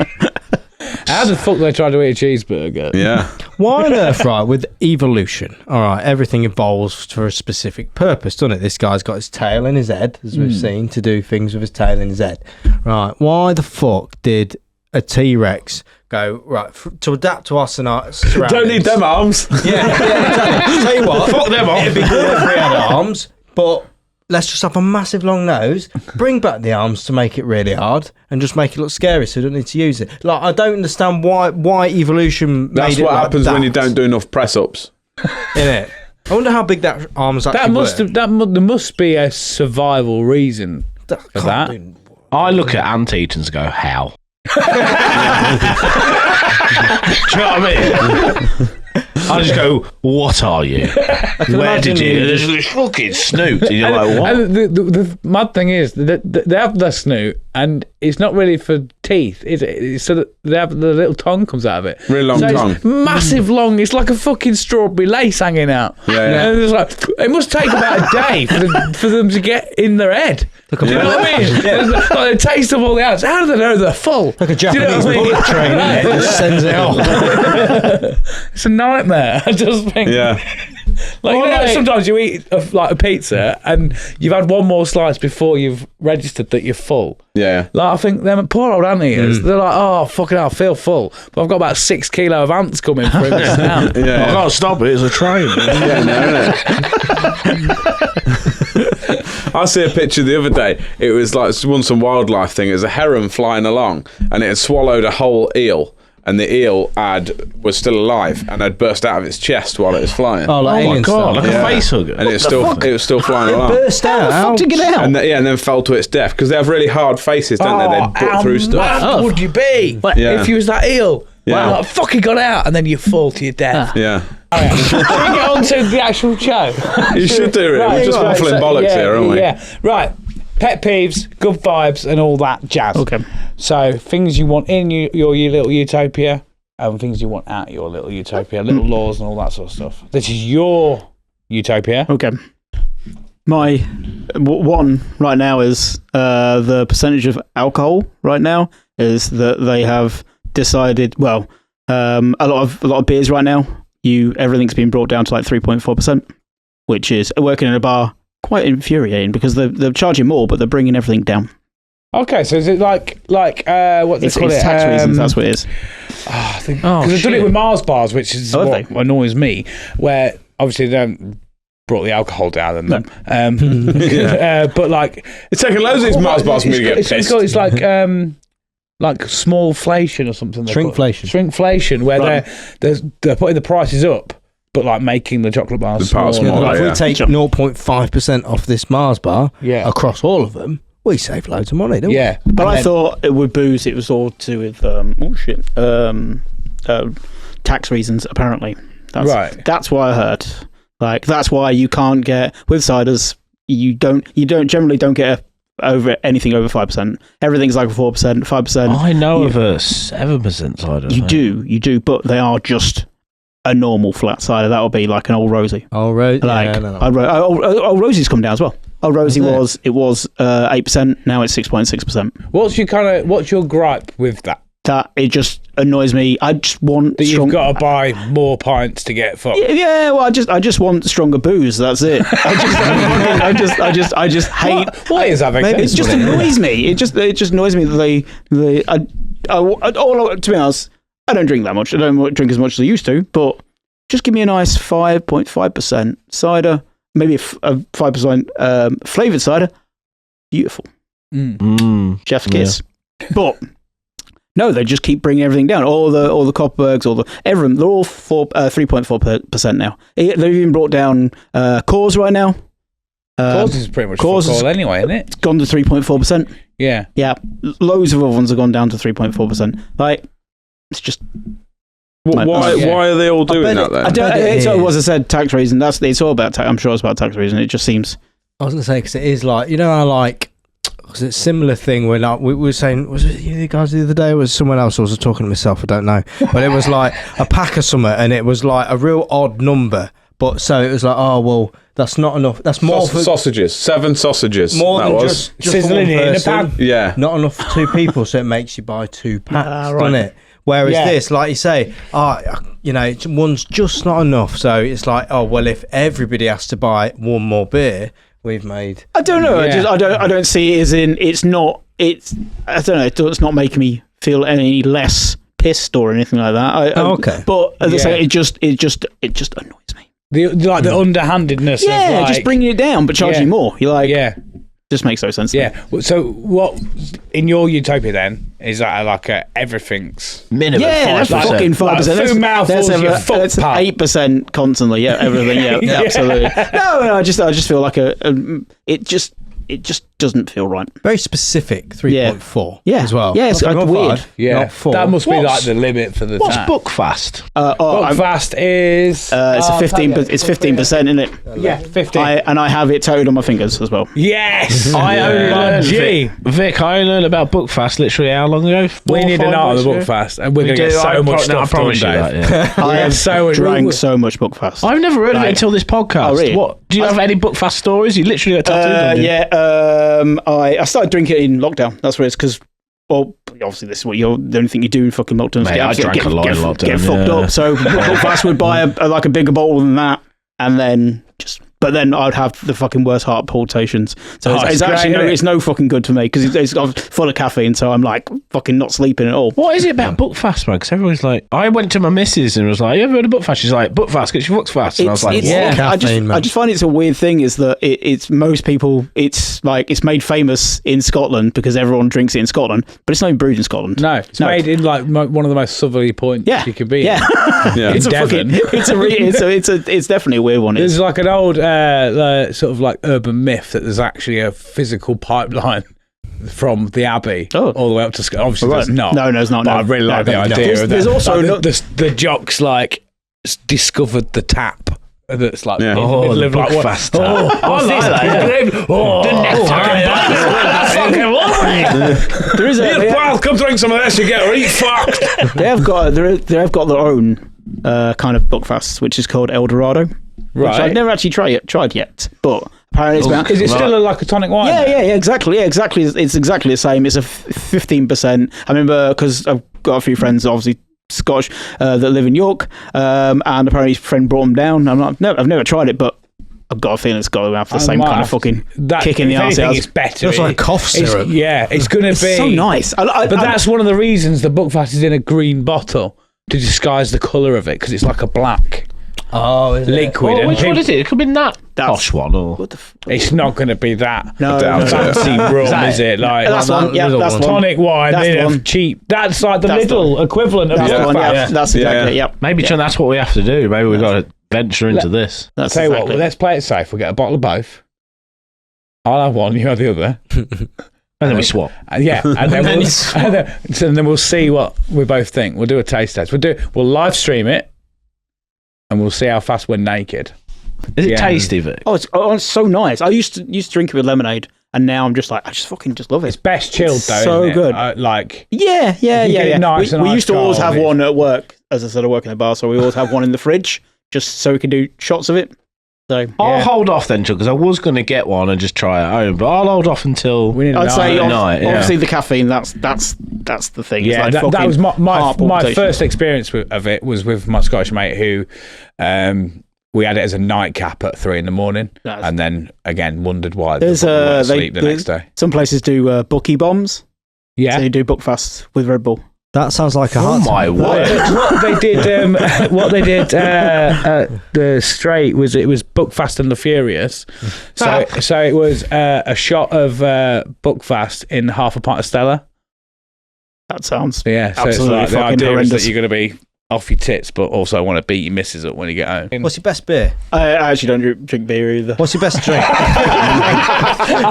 B: How the fuck they try to eat a cheeseburger?
C: yeah.
A: Why on earth, right, with evolution, all right, everything evolves for a specific purpose, doesn't it? This guy's got his tail in his head, as we've seen, to do things with his tail in his head. Right, why the fuck did a T-Rex go, right, to adapt to our surroundings?
C: Don't need them arms.
A: Yeah, exactly. Tell you what,
D: Fuck them off.
A: it'd be good if we had arms, but let's just have a massive long nose, bring back the arms to make it really hard, and just make it look scary so you don't need to use it. Like, I don't understand why evolution
C: That's
A: made it
C: what
A: like
C: happens
A: that,
C: when you don't do enough press ups.
A: innit? I wonder how big that arms actually
B: That must
A: were.
B: have, there must be a survival reason
A: That
B: for
A: can't
B: that.
A: be-
D: I look at anteaters and go, how? Do you know what I mean? I just go, what are you? Where did you? There's this fucking snoot. And you're like, what?
B: And the mad thing is that they have their snoot, and it's not really for teeth, is it? It's so that they have the little tongue comes out of it.
C: Really long
B: so
C: tongue.
B: It's massive long. It's like a fucking strawberry lace hanging out.
C: Yeah.
B: And it's like it must take about a day for them to get in their head. Do you know what I mean? Like the taste of all the ants. How do they know they're full?
A: Like a
B: Do you know
A: Japanese
B: what I mean?
A: bullet train, innit? It just sends it off.
B: It's a nightmare. I just think.
C: Yeah.
B: Like, you know, sometimes you eat a pizza and you've had one more slice before you've registered that you're full.
C: Yeah.
B: Like, I think them poor old anteaters, they're like, oh, fucking hell, I feel full. But I've got about 6 kilo of ants coming through me now.
D: I
C: Yeah.
D: can't stop it. It's a train.
C: Yeah, no, I see a picture the other day. It was like some wildlife thing. It was a heron flying along, and it had swallowed a whole eel, and the eel was still alive and had burst out of its chest while it was flying.
A: Oh, like
D: Oh my
A: alien
D: god,
A: style.
D: like
C: Yeah.
D: a face hugger.
C: And it was still flying along.
A: Burst out.
F: How to get out?
C: And then fell to its death because they have really hard faces, don't they? They butt through stuff.
B: Mad would you be
C: Yeah.
B: if you was that eel?
C: Yeah.
B: Like, fucking got out, and then you fall to your death.
C: Yeah,
B: Should we get on to the actual show?
C: you should do it. We're just waffling bollocks here, aren't we?
B: Yeah, right. Pet peeves, good vibes, and all that jazz.
F: Okay.
B: So things you want in your little utopia, and things you want out of your little utopia, little laws and all that sort of stuff. This is your utopia.
F: Okay. My one right now is the percentage of alcohol right now is that they have decided. Well, a lot of beers right now. Everything's been brought down to like 3.4%, which is working in a bar quite infuriating because they're charging more, but they're bringing everything down.
B: Okay, so is it like what they
F: It's
B: call it?
F: tax reasons. That's what it is.
B: Because they've done it with Mars bars, which is
F: Oh, have
B: what
F: they?
B: annoys me. Where obviously they don't brought the alcohol down in them. But like,
C: It's taking loads of these Mars bars for me to get pissed.
B: It's like smallflation or something.
A: Shrinkflation.
B: Shrinkflation, where they're putting the prices up, but like making the chocolate bars
C: The parts
B: smaller.
C: smaller.
A: Like,
C: yeah.
A: if we take 0.5% off this Mars bar across all of them, we save loads of money, don't we?
B: Yeah,
F: But I thought with booze, it was all to do with tax reasons. Apparently, That's why I heard. Like, that's why you can't get with ciders. You generally don't get over anything over 5%. Everything's like 4%, 5%.
D: I know of a 7% cider.
F: You do, but they are just a normal flat cider. That would be like an Old Rosie.
A: Old Rosie.
F: Like Old Rosie's come down as well. Old Rosie was 8%. Now it's 6.6%.
B: What's your gripe with that?
F: That it just annoys me. I just want
B: That you've got to buy more pints to get fucked.
F: Yeah, well, I just want stronger booze. That's it. I just hate.
B: Why is that?
F: It just annoys me. It just annoys me that to be honest, I don't drink that much. I don't drink as much as I used to. But just give me a nice 5.5% cider, maybe a 5% flavored cider. Beautiful. Chef's kiss. Yeah. But. No, they just keep bringing everything down. All the Kopbergs, everyone, they're all 3.4% now. They've even brought down Coors right now.
B: Coors is pretty much fuck all anyway, isn't it?
F: It's gone to 3.4%.
B: Yeah.
F: Loads of other ones have gone down to 3.4%. Like, it's just.
C: Why are they all doing that then?
F: It's as I said, tax reason. It's all about tax. I'm sure it's about tax reason. It just seems.
A: I was going to say, because it is like, you know, I like. Because it's a similar thing when we were saying, was it you guys the other day, or was someone else? I was talking to myself, I don't know. But it was like a pack of something, and it was like a real odd number. But so it was like, oh, well, that's not enough. That's more for
C: sausages. 7 sausages.
A: More
C: that
A: than
C: was.
A: just
B: sizzling it in a pan.
C: Yeah.
A: Not enough for 2 people, so it makes you buy 2 packs, doesn't it? Whereas this, like you say, one's just not enough. So it's like, oh, well, if everybody has to buy 1 more beer, we've made.
F: I don't know. Yeah. I don't see it as in. It's not. It's. I don't know. It's not making me feel any less pissed or anything like that.
A: Okay.
F: But as I say, it just annoys me.
B: The underhandedness.
F: Yeah,
B: of
F: just bringing it down, but charging more. You're like, just makes no sense.
B: Yeah. So what in your utopia then is that like everything's
D: minimum?
F: Yeah,
D: 5%.
F: that's fucking 5%.
B: Food mouthfuls, that's
F: 8% constantly. Yeah, everything. Yeah, absolutely. No, I just feel like it just doesn't feel right.
A: Very specific 3.4 as well.
F: Yeah, it's like weird.
A: 5, not 4.
B: That must be like the limit for the
D: What's
B: tax.
D: Bookfast?
B: Bookfast is
F: it's 15%. It's 15%, isn't it?
B: Yeah, 15.
F: And I have it tattooed on my fingers as well.
B: Yes,
D: I only learned
B: G.
D: Vic, I only learned about Bookfast literally how long ago?
B: We need an art of the Bookfast, and we're going to get so much stuff.
D: I promise you that. Yeah.
F: I have drank so much Bookfast.
D: I've never heard of it until this podcast.
F: Oh, really?
D: What? Do you have any Bookfast stories? You literally got tattooed on you.
F: Yeah. I started drinking in lockdown. That's what it's because. Well, obviously, this is what the only thing you do in fucking lockdown.
D: Mate, I drank a lot in lockdown.
F: Get fucked up. So Bookfast would buy a bigger bowl than that, and then just. But then I'd have the fucking worst heart palpitations. So it's actually it's no fucking good for me because it's full of caffeine. So I'm like fucking not sleeping at all.
D: What is it about Bookfast, man? Because everyone's like, I went to my missus and was like, "You ever heard of Bookfast?" She's like, "Bookfast, get your books fast." And I was like,
F: I just find it's a weird thing. Is that it's most people. It's like it's made famous in Scotland because everyone drinks it in Scotland, but it's not even brewed in Scotland.
B: No, it's made in like one of the most southerly points you could be.
F: Yeah,
B: it's Devon.
F: It's definitely a weird one.
B: There's like an old sort of like urban myth that there's actually a physical pipeline from the Abbey all the way up to Scotland. Obviously, there's not.
F: No, there's not.
B: But I really like the idea.
F: There's also
B: the jocks like discovered the tap. That's like
D: the Bookfast tap.
C: There is a pal, come drink some of this. You get eat fucked.
F: They have got their own kind of Bookfast, which is called El Dorado. Right. Which I've never actually tried yet, but apparently it's
B: is it still like a tonic wine?
F: Yeah, exactly. Yeah, exactly. It's exactly the same. It's a 15%. I remember because I've got a few friends, obviously Scottish, that live in York, and apparently his friend brought them down. I've never tried it, but I've got a feeling it's got to have the same kind of fucking kick in the arse.
B: It's better.
A: It's like cough syrup.
B: It's going to be
F: so nice.
B: But that's one of the reasons the Bookfast is in a green bottle to disguise the colour of it because it's like a black.
A: Oh, is
B: liquid. and
D: Which one
B: people-
D: is it? It could be that
F: That's-
D: posh one, or
F: What the
B: It's not going to be that
F: No,
B: fancy rum, is it? Like
F: That's one. Yeah,
A: little
F: that's
A: one.
F: one.
B: tonic wine,
F: That's
B: in
F: the
B: a
F: one.
B: cheap. That's like the
F: That's the
B: Lidl equivalent of
F: That's the
B: Buckfast.
F: one. Yeah,
A: Yeah.
F: that's exactly it. Yep.
D: maybe that's what we have to do. Maybe we've got to venture into this.
F: That's
B: Tell you
F: exactly
B: what, let's play it safe. We'll get a bottle of both. I'll have one, you have the other.
D: And then we swap.
B: Yeah, and then we'll see what we both think. We'll do a taste test. We'll live stream it, and we'll see how fast we're naked.
D: Is it
B: Yeah.
D: tasty, Vic?
F: it's so nice. I used to drink it with lemonade, and now I'm just like, I just fucking just love
B: It's
F: it.
B: best chilled though.
F: so
B: isn't it?
F: good.
B: Like
F: Yeah.
B: you get it nice and
F: We
B: ice
F: used to always
B: cold,
F: have
B: it's-
F: one at work. As I said, I work in a bar, so we always have one in the fridge, just so we can do shots of it. So
D: I'll hold off then, because I was going to get one and just try it at home, but I'll hold off until.
B: we need.
F: I'd say
D: night, yeah.
F: obviously the caffeine. That's the thing. It's
B: Yeah,
F: like
B: that
F: fucking
B: was my
F: heart palpitation.
B: first experience of it was with my Scottish mate who we had it as a nightcap at 3 a.m,
F: That's-
B: and then again wondered why
F: There's
B: they went to
F: they
B: sleep the next day.
F: some places do bookie bombs.
B: Yeah.
F: So you do Buckfast with Red Bull.
A: That sounds like a
D: Oh
A: hard
D: my
A: time.
D: word!
B: what they did at the Straight was it was Buckfast and the Furious. So it was a shot of Buckfast in half a pint of Stella.
F: That sounds
B: Yeah, so
F: absolutely
B: it's like the
F: fucking
B: idea is
F: horrendous.
B: that you're going to be off your tits, but also want to beat your missus up when you get home.
A: What's your best beer?
F: I actually don't drink beer either.
A: What's your best drink?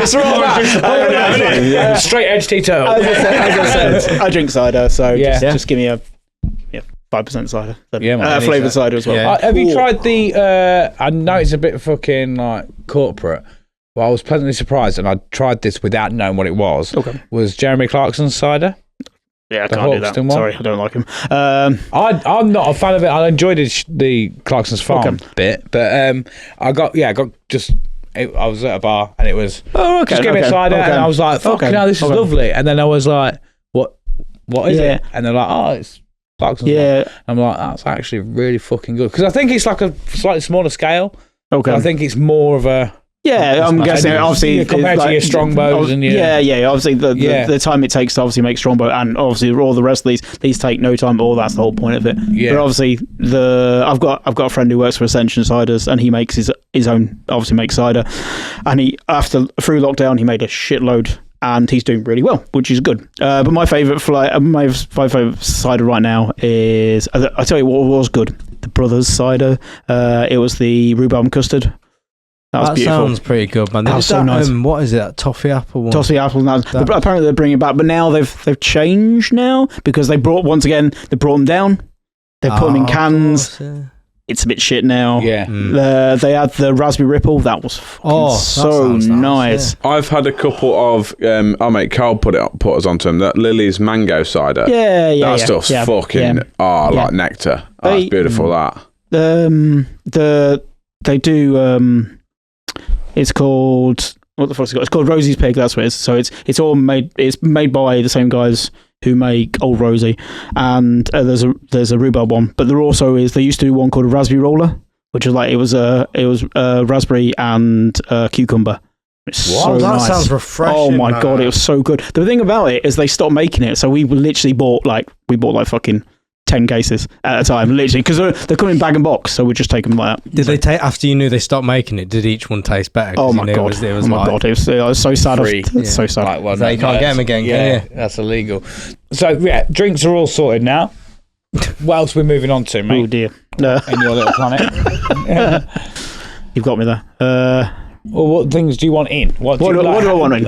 B: It's all about straight edge teetotal.
F: As I said, I drink cider, so
B: Yeah.
F: just give me a 5% cider.
B: Yeah, man, I need
F: flavoured
B: that.
F: cider as well.
A: Yeah.
B: Have you tried the? I know it's a bit fucking like corporate. Well, I was pleasantly surprised, and I tried this without knowing what it was.
F: Okay.
B: Was Jeremy Clarkson's cider?
F: Yeah, I
B: The
F: can't do that.
B: Hawkston one?
F: Sorry, I don't like him.
B: I'm not a fan of it. I enjoyed the Clarkson's Farm bit, but I got just. I was at a bar and it was just give me a cider, and I was like, "Fucking hell, this is lovely." And then I was like, "What is it?" And they're like, "Oh, it's Clarkson's."
F: Yeah.
B: Farm." I'm like, "That's actually really fucking good," because I think it's like a slightly smaller scale.
F: Okay.
B: I think it's more of a.
F: Yeah, I'm guessing
B: And
F: obviously
B: compared to your Strongbows and your
F: obviously the time it takes to obviously make Strongbow and obviously all the rest of these take no time at all. That's the whole point of it.
B: Yeah.
F: But obviously I've got a friend who works for Ascension Ciders and he makes his own obviously makes cider, and through lockdown he made a shitload and he's doing really well, which is good. But my favorite cider right now is I tell you what was good, the Brothers cider. It was the rhubarb custard. That
A: That
F: beautiful.
A: sounds pretty good, man.
F: That was so nice.
A: What is it? That toffee apple one?
F: Toffee apple. Apparently they're bringing it back, but now they've changed now because they brought them down. They put them in
A: Oh, of
F: cans.
A: course, yeah.
F: It's a bit shit now.
B: Yeah.
F: They had the raspberry ripple. That was fucking
A: Oh, that
F: so
A: sounds
F: nice.
C: I've had a couple of our mate Carl put us onto him, that Lily's mango cider.
F: Yeah,
C: That stuff's fucking like nectar. Oh, it's beautiful that.
F: They do. It's called what the fuck's it called? It's called Rosie's Pig. That's what it is. So it's all made. It's made by the same guys who make Old Rosie, and there's a rhubarb one. But there also is. They used to do one called a raspberry roller, which is like it was raspberry and cucumber. It's so
A: that
F: nice.
A: sounds refreshing.
F: Oh my
A: man.
F: god, it was so good. The thing about it is they stopped making it, so we literally bought like fucking 10 cases at a time, literally, because they're coming bag and box, so we just take them like that.
A: Did they take after you knew they stopped making it? Did each one taste better? 'Cause
F: Oh
A: you
F: my
A: knew
F: god!
A: It was
F: oh my
A: like,
F: god! It was so sad.
B: Free.
F: It's so sad.
B: Like one
A: So you can't get 'em again,
B: Yeah,
A: can
B: that's illegal. So yeah, drinks are all sorted now. What else are we moving on to,
F: Oh
B: mate?
F: dear!
B: In your little planet.
F: You've got me there.
B: Well, what things do you want in? What do
F: I want in?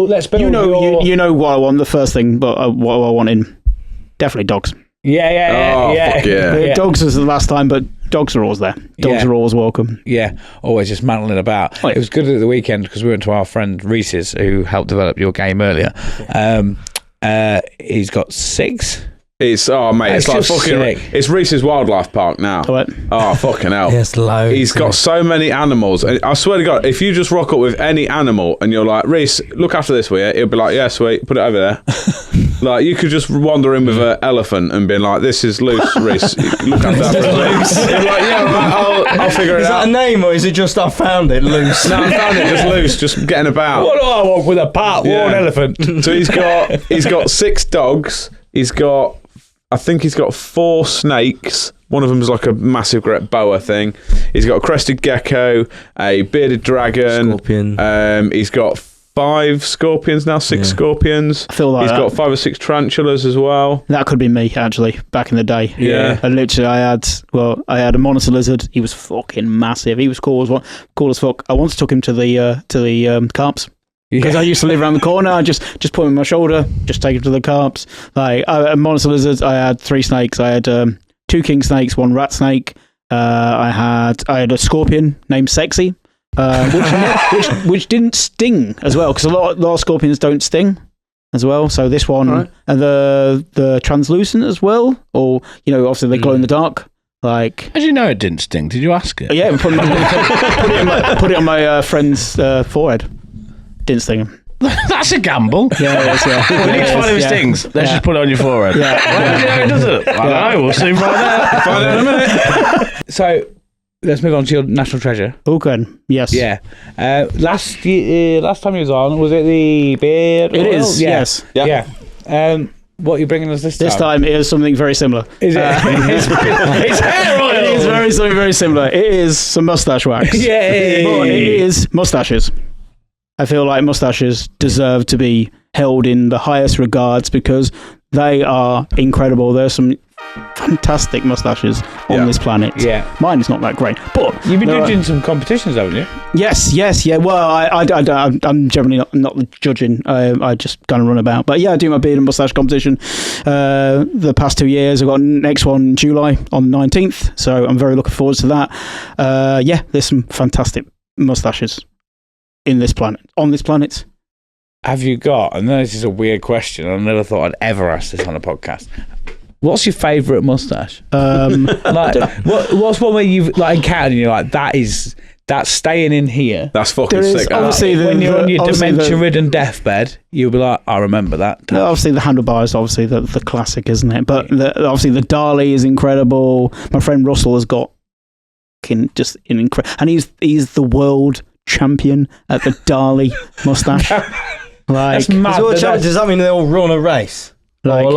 B: Let's build.
F: You know,
B: your...
F: you know what I want. The first thing, but what I want in, definitely dogs.
B: Yeah.
C: Oh, fuck yeah.
F: The dogs was the last time, but dogs are always there. Dogs are always welcome.
B: Yeah, always just mantling about.
F: Oh, yeah.
B: It was good at the weekend because we went to our friend Reese's, who helped develop your game earlier. He's got 6.
C: It's mate,
B: It's
C: it's like
B: just
C: fucking.
B: sick.
C: It's Reese's Wildlife Park now.
F: All right.
C: Oh fucking hell!
A: Yes, loads.
C: He's got so many animals. And I swear to God, if you just rock up with any animal and you're like, Reese, look after this, will you? He'll be like, yeah, sweet, put it over there. Like, you could just wander in with an elephant and be like, this is loose, Reese. Look after that. He'll be like, yeah, right, I'll figure it
A: Is
C: out.
A: that a name or is it just I found it loose?
C: No, I found it just loose, just getting about.
B: What do I want with a part-worn
C: Yeah.
B: elephant?
C: So he's got 6 dogs. He's got I think he's got 4 snakes. One of them's like a massive great boa thing. He's got a crested gecko, a bearded dragon.
A: Scorpion.
C: He's got 5 scorpions now, 6 scorpions.
F: I feel like
C: he's got 5 or 6 tarantulas as well.
F: that could be me, actually, back in the day.
C: Yeah.
F: And literally, I had a monitor lizard. He was fucking massive. He was cool as fuck. I once took him to the carps. Because I used to live around the corner. I just put him on my shoulder, just take him to the carps. Like, a monitor lizard, I had 3 snakes. I had 2 king snakes, 1 rat snake. I had a scorpion named Sexy. Which didn't sting as well, because a lot of scorpions don't sting as well. So this one, and the translucent as well, or obviously they glow in the dark. Like,
D: how do you know it didn't sting? Did you ask it?
F: Yeah, put it on my friend's forehead. Didn't sting him.
D: That's a gamble.
F: Yeah, it is, yeah.
D: We need to find if it stings. Let's just put it on your forehead.
F: Yeah.
D: How do you know it doesn't? I don't know. We'll soon find out.
C: Find out in a minute.
B: So let's move on to your national treasure.
F: Oh, good. Yes.
B: Yeah. Last time you was on, was it the beard?
F: It
B: oil?
F: is. Yes.
B: Yeah. What are you bringing us this time?
F: This time it is something very similar.
B: Is it? It's hair oil.
F: It is something very similar. It is some mustache wax.
B: Yay.
F: But it is mustaches. I feel like mustaches deserve to be held in the highest regards because they are incredible. There's some fantastic mustaches on this planet.
B: Yeah.
F: Mine is not that great, but
B: You've been judging some competitions, haven't you?
F: Yes, yeah. Well, I'm generally not judging. I just kind of run about. But yeah, I do my beard and mustache competition. The past 2 years, I've got next one in July on the 19th. So I'm very looking forward to that. Yeah, there's some fantastic mustaches on this planet.
B: Have you got, and this is a weird question, I never thought I'd ever ask this on a podcast. What's your favourite mustache? What's one where you've encountered and you're like, that's staying in here?
C: That's fucking sick.
F: Obviously,
B: when you're on your dementia-ridden deathbed, you'll be like, I remember that.
F: Obviously, the handlebar is obviously the classic, isn't it? But obviously, the Dali is incredible. My friend Russell has got just an incredible, and he's the world champion at the Dali mustache.
B: That's mad.
A: Does that mean they all run a race?
C: No, he's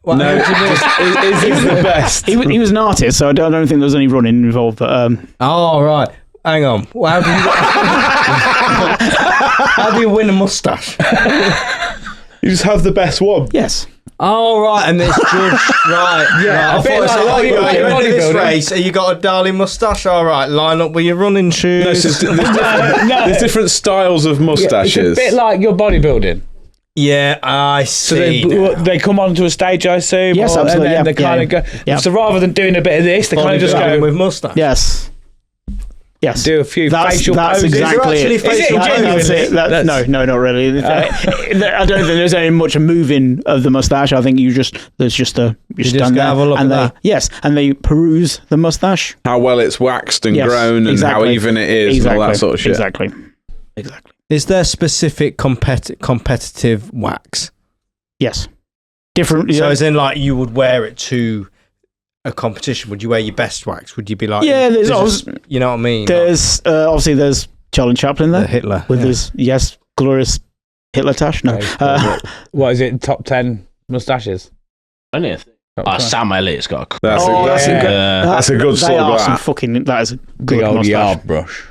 C: the best.
F: He was an artist, so I don't think there was any running involved. But
A: oh right, hang on. Well, how do you win a mustache?
C: You just have the best one.
F: yes.
A: Oh right, and it's judged right. Yeah, I thought you're in this race. You got a darling mustache. All right, line up with your running shoes.
C: There's different styles of mustaches.
B: It's a bit like your bodybuilding.
A: Yeah, I see.
B: So they come onto a stage, I assume.
F: Yes, absolutely.
B: And then they kind of go.
F: Yeah.
B: So rather than doing a bit of this, they kind of just go
A: with mustache.
F: Yes.
B: Do a few facial
F: that's
B: poses.
F: Exactly
A: Is there actually facial poses?
F: No, not really. I don't think there's any much moving of the mustache. I think you just stand there
A: have a look at that.
F: Yes, and they peruse the mustache.
C: How well it's waxed and grown, and how even it is, and all that sort of shit.
F: Exactly.
A: Is there specific competitive wax?
F: Yes. Different.
A: So as in, you would wear it to a competition, would you wear your best wax? Would you be like,
F: there's
A: you know what I mean?
F: There's obviously there's Charlie Chaplin there,
A: Hitler
F: with his glorious Hitler tash. No,
B: what is it? Top 10 mustaches.
D: Anything. Sam Elliott's got a.
C: That's a good sort of
F: that. That is a
B: big
F: good
B: old
F: mustache.
B: yard brush.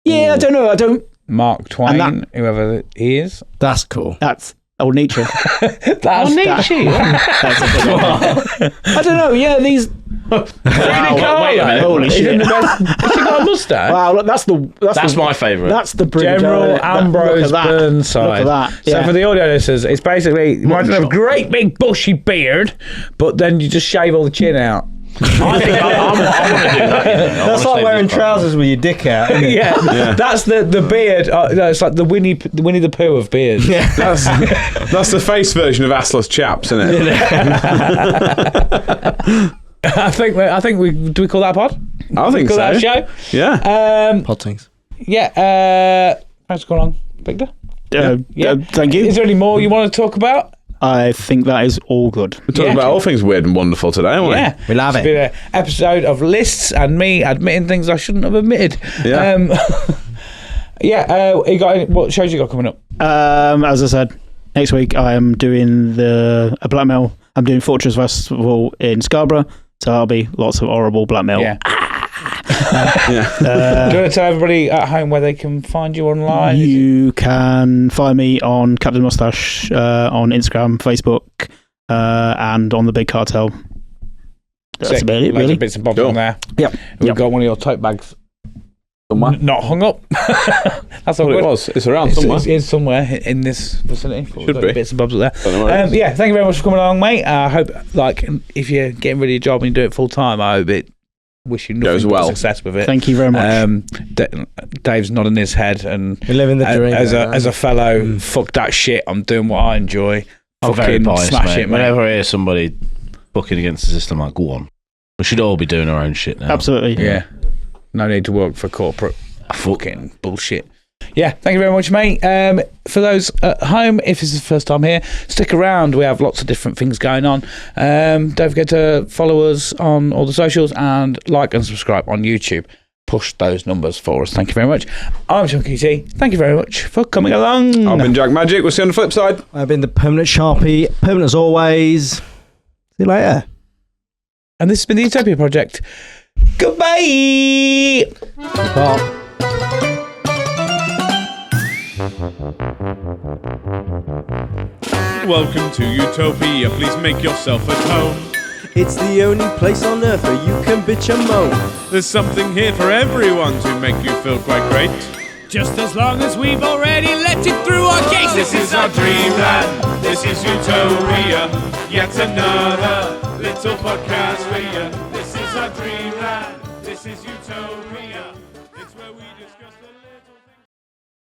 F: Yeah, I don't know.
B: Mark Twain, whoever he is.
A: That's cool.
F: That's old Nietzsche.
B: That's
D: Nietzsche.
F: That's a good one. I don't know. Yeah, these.
D: Wait a minute.
F: Holy shit!
B: Has he got a mustache?
F: Wow, look, that's
D: my favourite.
F: That's the
B: General Ambrose Burnside.
F: Look at that.
B: So for the audio listeners, it's basically imagine a great big bushy beard, but then you just shave all the chin out.
D: I think I want to do that.
A: That's like wearing trousers with your dick out. Isn't it?
B: Yeah, that's the beard. It's like the Winnie the Pooh of beard.
A: Yeah.
C: That's the face version of assless chaps, isn't it?
B: I think we do we call that a pod?
C: I think
B: call
C: so.
B: That a show?
C: Yeah.
A: Pod things.
B: Yeah. Thanks for going on, Victor.
F: Thank you.
B: Is there any more you want to talk about?
F: I think that is all good.
C: We're talking about all things weird and wonderful today, aren't we?
B: Yeah,
A: we love
B: it's
A: it.
B: Been an episode of lists and me admitting things I shouldn't have admitted.
C: Yeah.
B: You got what shows you got coming up?
F: As I said, next week I am doing a black metal I'm doing Fortress Festival in Scarborough, so there'll be lots of horrible black metal.
B: Yeah. Do you want to tell everybody at home where they can find you online?
F: You can find me on Captain Mustache on Instagram, Facebook, and on the Big Cartel. That's about it,
B: Loads
F: really.
B: of bits and bobs on there.
F: Yep.
B: We've got one of your tote bags
C: Somewhere.
B: not hung up. That's all
C: What it
B: good.
C: was. It's around somewhere.
B: It is somewhere in this vicinity.
C: Should be.
B: Bits and bobs up there.
C: Don't know where it is.
B: Yeah, thank you very much for coming along, mate. I hope, like, if you're getting rid of your job and you do it full time, I hope it. Wish you nothing
C: Goes
B: but
C: well.
B: success with it.
F: Thank you very much.
B: Dave's nodding his head, and
A: You're living the dream.
B: as a fellow, fuck that shit. I'm doing what I enjoy.
D: I'm very
B: Fucking
D: biased,
B: smash
D: mate.
B: it, mate.
D: Whenever I hear somebody fucking against the system, I'm like, go on. We should all be doing our own shit now.
F: Absolutely.
B: Yeah. No need to work for corporate fucking bullshit. Yeah, thank you very much, mate. For those at home, if this is the first time here, stick around. We have lots of different things going on. Don't forget to follow us on all the socials and like and subscribe on YouTube. Push those numbers for us. Thank you very much. I'm Chunky T. Thank you very much for coming along.
C: I've been Jack Magic. We'll see you on the flip side.
A: I've been the permanent Sharpie, permanent as always. See you later.
B: And this has been the Utopia Project. Goodbye.
A: Bye.
G: Welcome to Utopia, please make yourself at home.
H: It's the only place on earth where you can bitch and moan.
G: There's something here for everyone to make you feel quite great.
I: Just as long as we've already let it through our gates.
G: This is our dreamland, this is Utopia, yet another little podcast for you. This is our dreamland, this is Utopia.